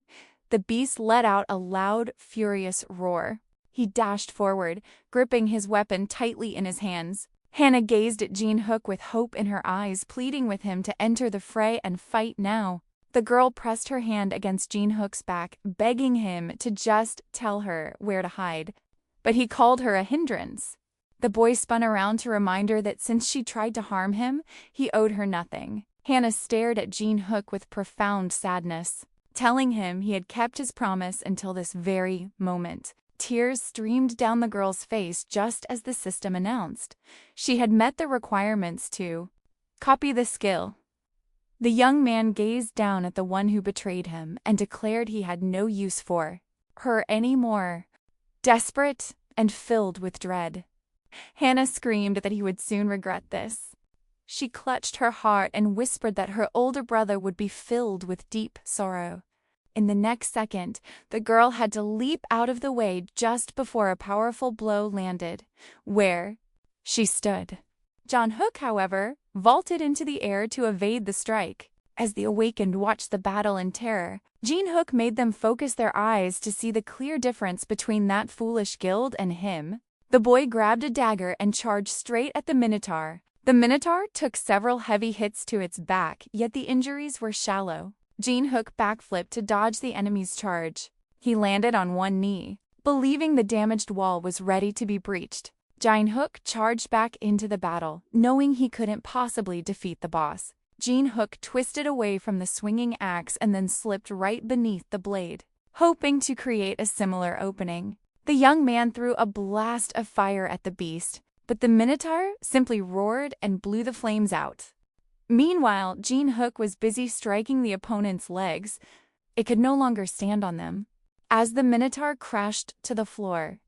The beast let out a loud, furious roar. He dashed forward, gripping his weapon tightly in his hands. Hannah gazed at Jin-Hook with hope in her eyes, pleading with him to enter the fray and fight now. The girl pressed her hand against Jin-Hook's back, begging him to just tell her where to hide. But he called her a hindrance. The boy spun around to remind her that since she tried to harm him, he owed her nothing. Hannah stared at Jin-Hook with profound sadness, telling him he had kept his promise until this very moment. Tears streamed down the girl's face just as the system announced. She had met the requirements to copy the skill. The young man gazed down at the one who betrayed him and declared he had no use for her anymore. Desperate and filled with dread, Hannah screamed that he would soon regret this. She clutched her heart and whispered that her older brother would be filled with deep sorrow. In the next second, the girl had to leap out of the way just before a powerful blow landed, where she stood. Jin-Hook, however, vaulted into the air to evade the strike. As the awakened watched the battle in terror, Jin-Hook made them focus their eyes to see the clear difference between that foolish guild and him. The boy grabbed a dagger and charged straight at the minotaur. The minotaur took several heavy hits to its back, yet the injuries were shallow. Jin-Hook backflipped to dodge the enemy's charge. He landed on one knee, believing the damaged wall was ready to be breached. Jin-Hook charged back into the battle, knowing he couldn't possibly defeat the boss. Jin-Hook twisted away from the swinging axe and then slipped right beneath the blade, hoping to create a similar opening. The young man threw a blast of fire at the beast, but the minotaur simply roared and blew the flames out. Meanwhile, Jin-Hook was busy striking the opponent's legs. It could no longer stand on them. As the minotaur crashed to the floor,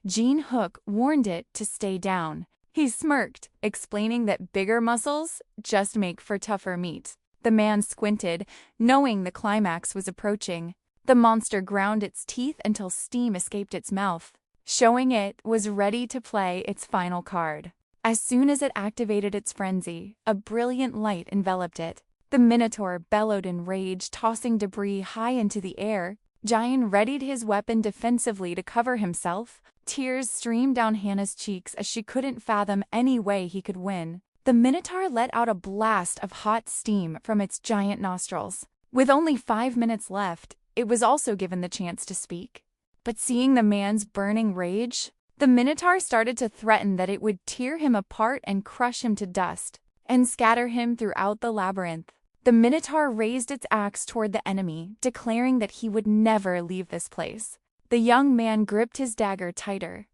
Jin-Hook warned it to stay down. He smirked, explaining that bigger muscles just make for tougher meat. The man squinted, knowing the climax was approaching. The monster ground its teeth until steam escaped its mouth, showing it was ready to play its final card. As soon as it activated its frenzy, a brilliant light enveloped it. The minotaur bellowed in rage, tossing debris high into the air. Jin readied his weapon defensively to cover himself. Tears streamed down Hannah's cheeks as she couldn't fathom any way he could win. The minotaur let out a blast of hot steam from its giant nostrils. With only 5 minutes left, it was also given the chance to speak. But seeing the man's burning rage, the minotaur started to threaten that it would tear him apart and crush him to dust, and scatter him throughout the labyrinth. The minotaur raised its axe toward the enemy, declaring that he would never leave this place. The young man gripped his dagger tighter,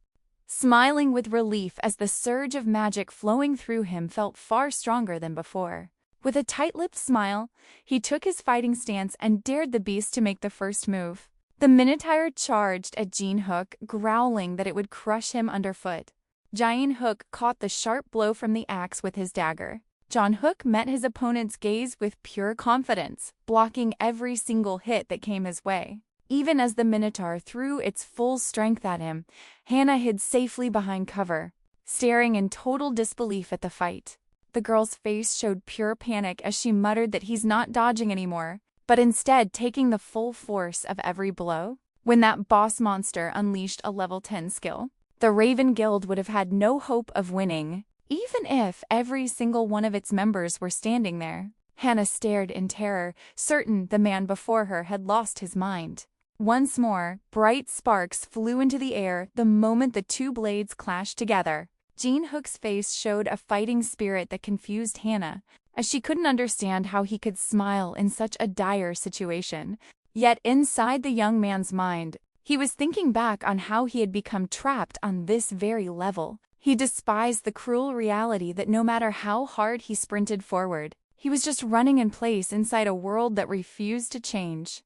smiling with relief as the surge of magic flowing through him felt far stronger than before. With a tight-lipped smile, he took his fighting stance and dared the beast to make the first move. The minotaur charged at Jin-Hook, growling that it would crush him underfoot. Jin-Hook caught the sharp blow from the axe with his dagger. Jin-Hook met his opponent's gaze with pure confidence, blocking every single hit that came his way. Even as the minotaur threw its full strength at him, Hannah hid safely behind cover. staring in total disbelief at the fight. The girl's face showed pure panic as she muttered that he's not dodging anymore, but instead taking the full force of every blow. When that boss monster unleashed a level 10 skill, the Raven Guild would have had no hope of winning, even if every single one of its members were standing there. Hannah stared in terror, certain the man before her had lost his mind. Once more, bright sparks flew into the air the moment the two blades clashed together. Jin-hook's face showed a fighting spirit that confused Hannah, as she couldn't understand how he could smile in such a dire situation. Yet inside the young man's mind, he was thinking back on how he had become trapped on this very level. He despised the cruel reality that no matter how hard he sprinted forward, he was just running in place inside a world that refused to change.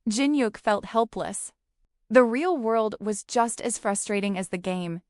Jin-hyuk felt helpless. The real world was just as frustrating as the game.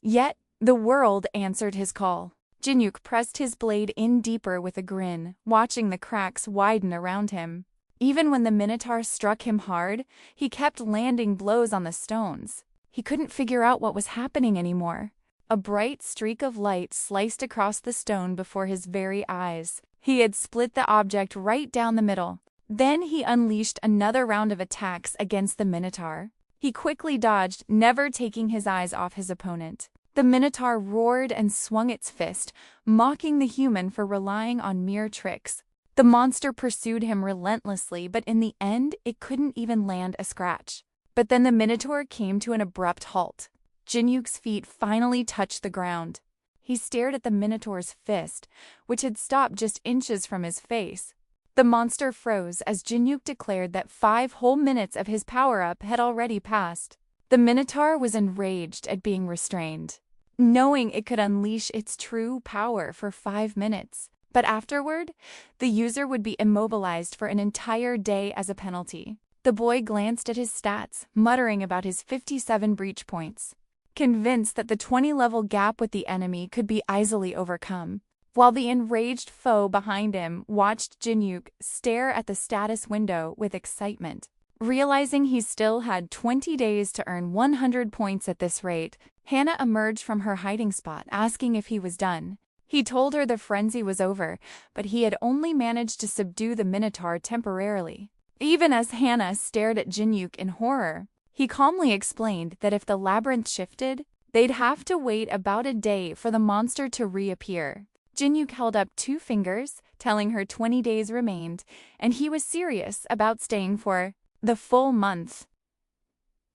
Yet, the world answered his call. Jin-hyuk pressed his blade in deeper with a grin, watching the cracks widen around him. Even when the Minotaur struck him hard, he kept landing blows on the stones. He couldn't figure out what was happening anymore. A bright streak of light sliced across the stone before his very eyes. He had split the object right down the middle. Then he unleashed another round of attacks against the Minotaur. He quickly dodged, never taking his eyes off his opponent. The Minotaur roared and swung its fist, mocking the human for relying on mere tricks. The monster pursued him relentlessly, but in the end, it couldn't even land a scratch. But then the Minotaur came to an abrupt halt. Jin-hyuk's feet finally touched the ground. He stared at the Minotaur's fist, which had stopped just inches from his face. The monster froze as Jin-hyuk declared that 5 whole minutes of his power-up had already passed. The Minotaur was enraged at being restrained, knowing it could unleash its true power for 5 minutes. But afterward, the user would be immobilized for an entire day as a penalty. The boy glanced at his stats, muttering about his 57 breach points, convinced that the 20-level gap with the enemy could be easily overcome, while the enraged foe behind him watched Jin-hyuk stare at the status window with excitement. Realizing he still had 20 days to earn 100 points at this rate, Hannah emerged from her hiding spot, asking if he was done. He told her the frenzy was over, but he had only managed to subdue the Minotaur temporarily. Even as Hannah stared at Jin-hyuk in horror, he calmly explained that if the labyrinth shifted, they'd have to wait about a day for the monster to reappear. Jin-hyuk held up 2 fingers, telling her 20 days remained, and he was serious about staying for the full month.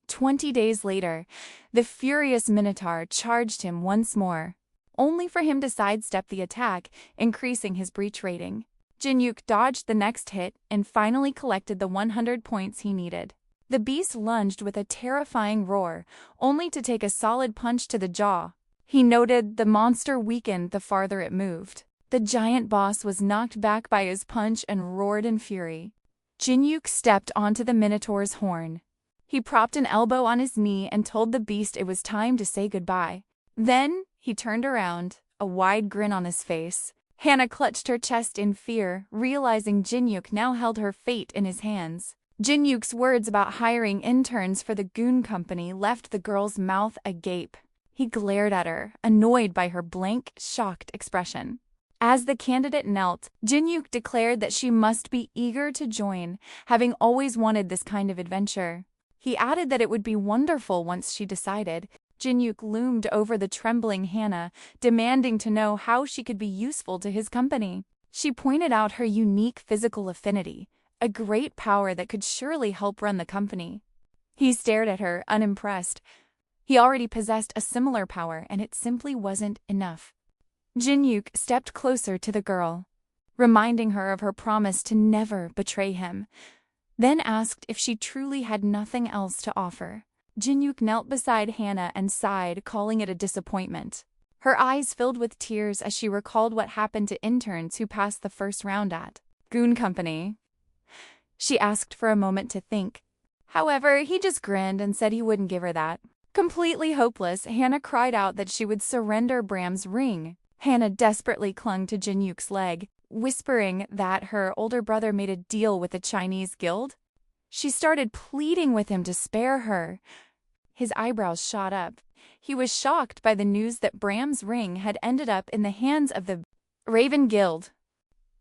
20 days later, the furious Minotaur charged him once more, only for him to sidestep the attack, increasing his breach rating. Jin-hyuk dodged the next hit and finally collected the 100 points he needed. The beast lunged with a terrifying roar, only to take a solid punch to the jaw. He noted the monster weakened the farther it moved. The giant boss was knocked back by his punch and roared in fury. Jin-hyuk stepped onto the Minotaur's horn. He propped an elbow on his knee and told the beast it was time to say goodbye. Then he turned around, a wide grin on his face. Hannah clutched her chest in fear, realizing Jin-hyuk now held her fate in his hands. Jin-hyuk's words about hiring interns for the goon company left the girl's mouth agape. He glared at her, annoyed by her blank, shocked expression. As the candidate knelt, Jin-hyuk declared that she must be eager to join, having always wanted this kind of adventure. He added that it would be wonderful once she decided. Jin-hyuk loomed over the trembling Hannah, demanding to know how she could be useful to his company. She pointed out her unique physical affinity, a great power that could surely help run the company. He stared at her, unimpressed. He already possessed a similar power, and it simply wasn't enough. Jin-hyuk stepped closer to the girl, reminding her of her promise to never betray him, then asked if she truly had nothing else to offer. Jin-hyuk knelt beside Hannah and sighed, calling it a disappointment. Her eyes filled with tears as she recalled what happened to interns who passed the first round at Goon Company. She asked for a moment to think. However, he just grinned and said he wouldn't give her that. Completely hopeless, Hannah cried out that she would surrender Bram's ring. Hannah desperately clung to Jin-hyuk's leg, whispering that her older brother made a deal with the Chinese guild. She started pleading with him to spare her. His eyebrows shot up. He was shocked by the news that Bram's ring had ended up in the hands of the Raven Guild.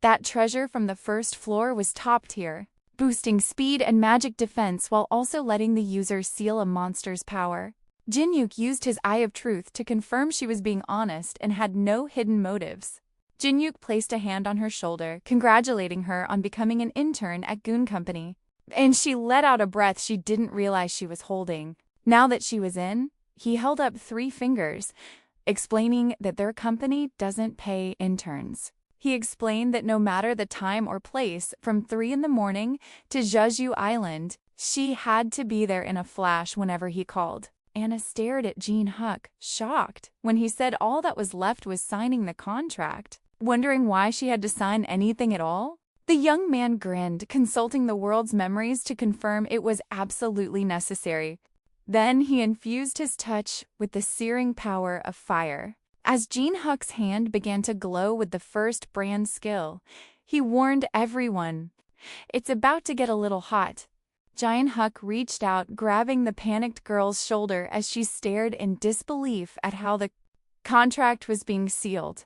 That treasure from the first floor was top tier, boosting speed and magic defense while also letting the user seal a monster's power. Jinyuk used his Eye of Truth to confirm she was being honest and had no hidden motives. Jinyuk placed a hand on her shoulder, congratulating her on becoming an intern at Goon Company. And she let out a breath she didn't realize she was holding. Now that she was in, he held up 3 fingers, explaining that their company doesn't pay interns. He explained that no matter the time or place, from 3 in the morning to Jeju Island, she had to be there in a flash whenever he called. Anna stared at Jin-Hyuk, shocked, when he said all that was left was signing the contract, wondering why she had to sign anything at all. The young man grinned, consulting the world's memories to confirm it was absolutely necessary. Then he infused his touch with the searing power of fire. As Jin-Hyuk's hand began to glow with the first brand skill, he warned everyone, "It's about to get a little hot." Jin-Hyuk reached out, grabbing the panicked girl's shoulder as she stared in disbelief at how the contract was being sealed.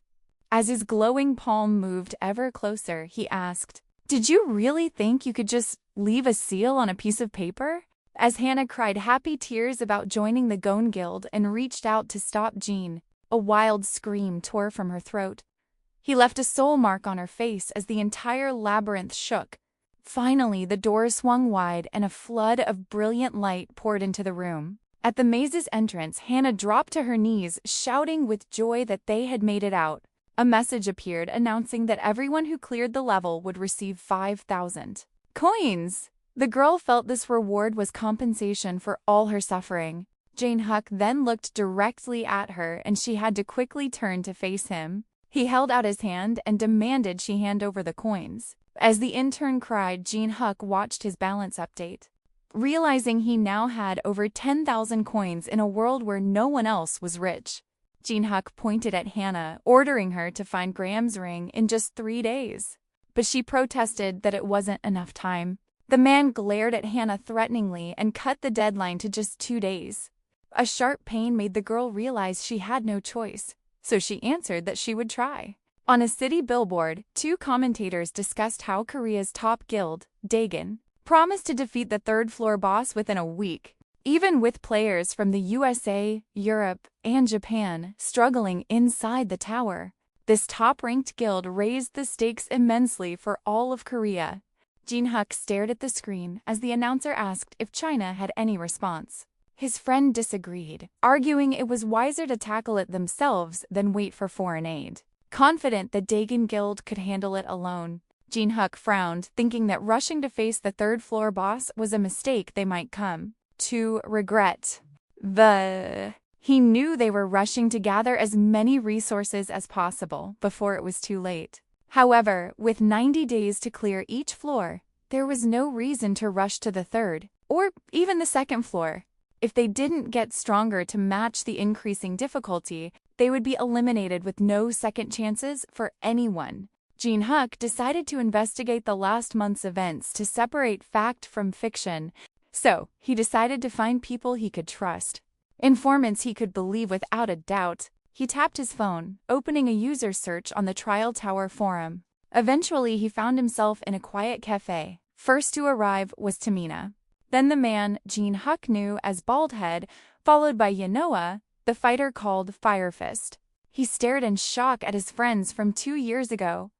As his glowing palm moved ever closer, he asked, "Did you really think you could just leave a seal on a piece of paper?" As Hannah cried happy tears about joining the Goon Guild and reached out to stop Jean, a wild scream tore from her throat. He left a soul mark on her face as the entire labyrinth shook. Finally, the door swung wide and a flood of brilliant light poured into the room. At the maze's entrance, Hannah dropped to her knees, shouting with joy that they had made it out. A message appeared announcing that everyone who cleared the level would receive 5,000 coins. The girl felt this reward was compensation for all her suffering. Jin-Hyuk then looked directly at her and she had to quickly turn to face him. He held out his hand and demanded she hand over the coins. As the intern cried, Jin-Hyuk watched his balance update. Realizing he now had over 10,000 coins in a world where no one else was rich. Jin-Hyuk pointed at Hannah, ordering her to find Graham's ring in just 3 days. But she protested that it wasn't enough time. The man glared at Hannah threateningly and cut the deadline to just 2 days. A sharp pain made the girl realize she had no choice, so she answered that she would try. On a city billboard, 2 commentators discussed how Korea's top guild, Dagon, promised to defeat the third-floor boss within a week, even with players from the USA, Europe, and Japan struggling inside the tower. This top-ranked guild raised the stakes immensely for all of Korea. Jin-Hyuk stared at the screen as the announcer asked if China had any response. His friend disagreed, arguing it was wiser to tackle it themselves than wait for foreign aid. Confident the Dagon Guild could handle it alone, Jin-Hyuk frowned, thinking that rushing to face the third-floor boss was a mistake they might come to regret. He knew they were rushing to gather as many resources as possible before it was too late. However, with 90 days to clear each floor, there was no reason to rush to the third, or even the second floor. If they didn't get stronger to match the increasing difficulty, they would be eliminated with no second chances for anyone. Jin-Hyuk decided to investigate the last month's events to separate fact from fiction, so he decided to find people he could trust, informants he could believe without a doubt. He tapped his phone, opening a user search on the Trial Tower forum. Eventually, he found himself in a quiet cafe. First to arrive was Tamina. Then the man Jin-Hyuk knew as Baldhead, followed by Yanoa, the fighter called Firefist. He stared in shock at his friends from 2 years ago.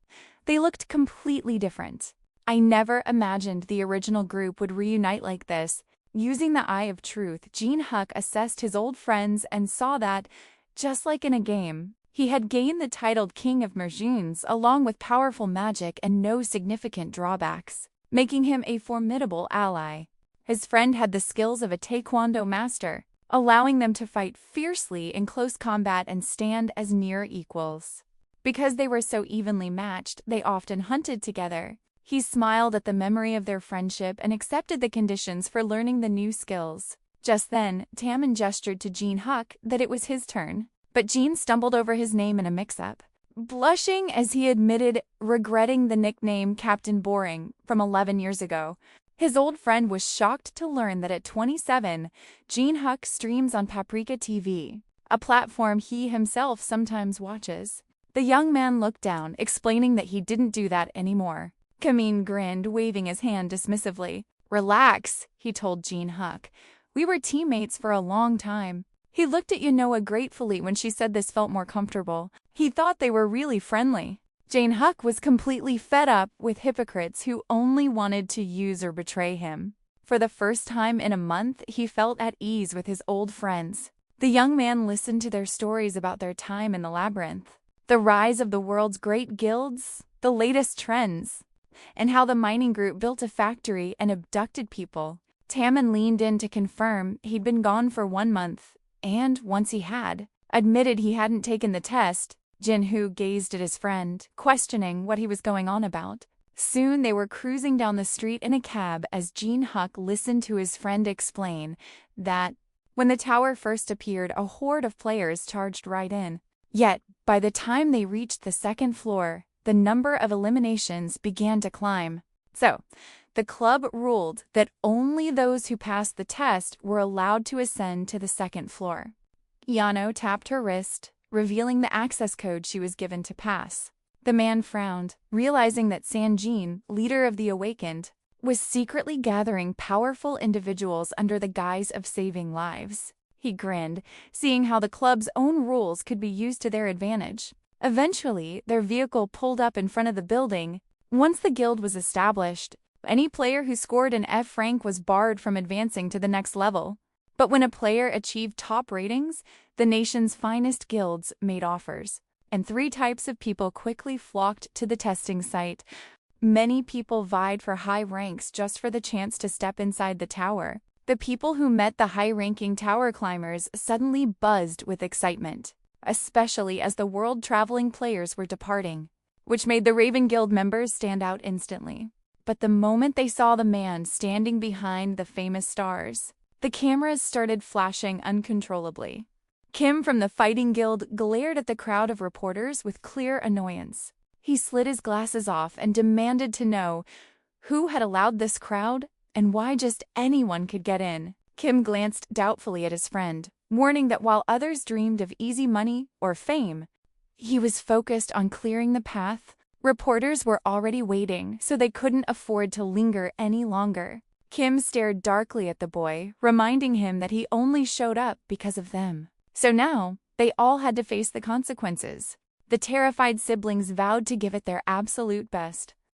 They looked completely different. I never imagined the original group would reunite like this. Using the Eye of Truth, Jin-Hyuk assessed his old friends and saw that, just like in a game, he had gained the title King of Merjuns along with powerful magic and no significant drawbacks, making him a formidable ally. His friend had the skills of a taekwondo master, allowing them to fight fiercely in close combat and stand as near equals. Because they were so evenly matched, they often hunted together. He smiled at the memory of their friendship and accepted the conditions for learning the new skills. Just then, Taman gestured to Jin-Hyuk that it was his turn, but Jin stumbled over his name in a mix-up, blushing as he admitted regretting the nickname Captain Boring from 11 years ago. His old friend was shocked to learn that at 27, Jin Hyuk streams on Paprika TV, a platform he himself sometimes watches. The young man looked down, explaining that he didn't do that anymore. Kamin grinned, waving his hand dismissively. "Relax," he told Jin Hyuk. "We were teammates for a long time." He looked at Yanoa gratefully when she said this felt more comfortable. He thought they were really friendly. Jin Hyuk was completely fed up with hypocrites who only wanted to use or betray him. For the first time in a month, he felt at ease with his old friends. The young man listened to their stories about their time in the labyrinth, the rise of the world's great guilds, the latest trends, and how the mining group built a factory and abducted people. Taman leaned in to confirm he'd been gone for 1 month, and once he had admitted he hadn't taken the test. Jinhoo gazed at his friend, questioning what he was going on about. Soon they were cruising down the street in a cab as Jin Hyuk listened to his friend explain that when the tower first appeared, a horde of players charged right in. Yet, by the time they reached the 2nd floor, the number of eliminations began to climb. So, the club ruled that only those who passed the test were allowed to ascend to the 2nd floor. Yano tapped her wrist, revealing the access code she was given to pass. The man frowned, realizing that Sanjin, leader of the Awakened, was secretly gathering powerful individuals under the guise of saving lives. He grinned, seeing how the club's own rules could be used to their advantage. Eventually, their vehicle pulled up in front of the building. Once the guild was established, any player who scored an F rank was barred from advancing to the next level. But when a player achieved top ratings, the nation's finest guilds made offers, and 3 types of people quickly flocked to the testing site. Many people vied for high ranks just for the chance to step inside the tower. The people who met the high-ranking tower climbers suddenly buzzed with excitement, especially as the world-traveling players were departing, which made the Raven Guild members stand out instantly. But the moment they saw the man standing behind the famous stars, the cameras started flashing uncontrollably. Kim from the Fighting Guild glared at the crowd of reporters with clear annoyance. He slid his glasses off and demanded to know who had allowed this crowd and why just anyone could get in. Kim glanced doubtfully at his friend, warning that while others dreamed of easy money or fame, he was focused on clearing the path. Reporters were already waiting, so they couldn't afford to linger any longer. Kim stared darkly at the boy, reminding him that he only showed up because of them. So now, they all had to face the consequences. The terrified siblings vowed to give it their absolute best.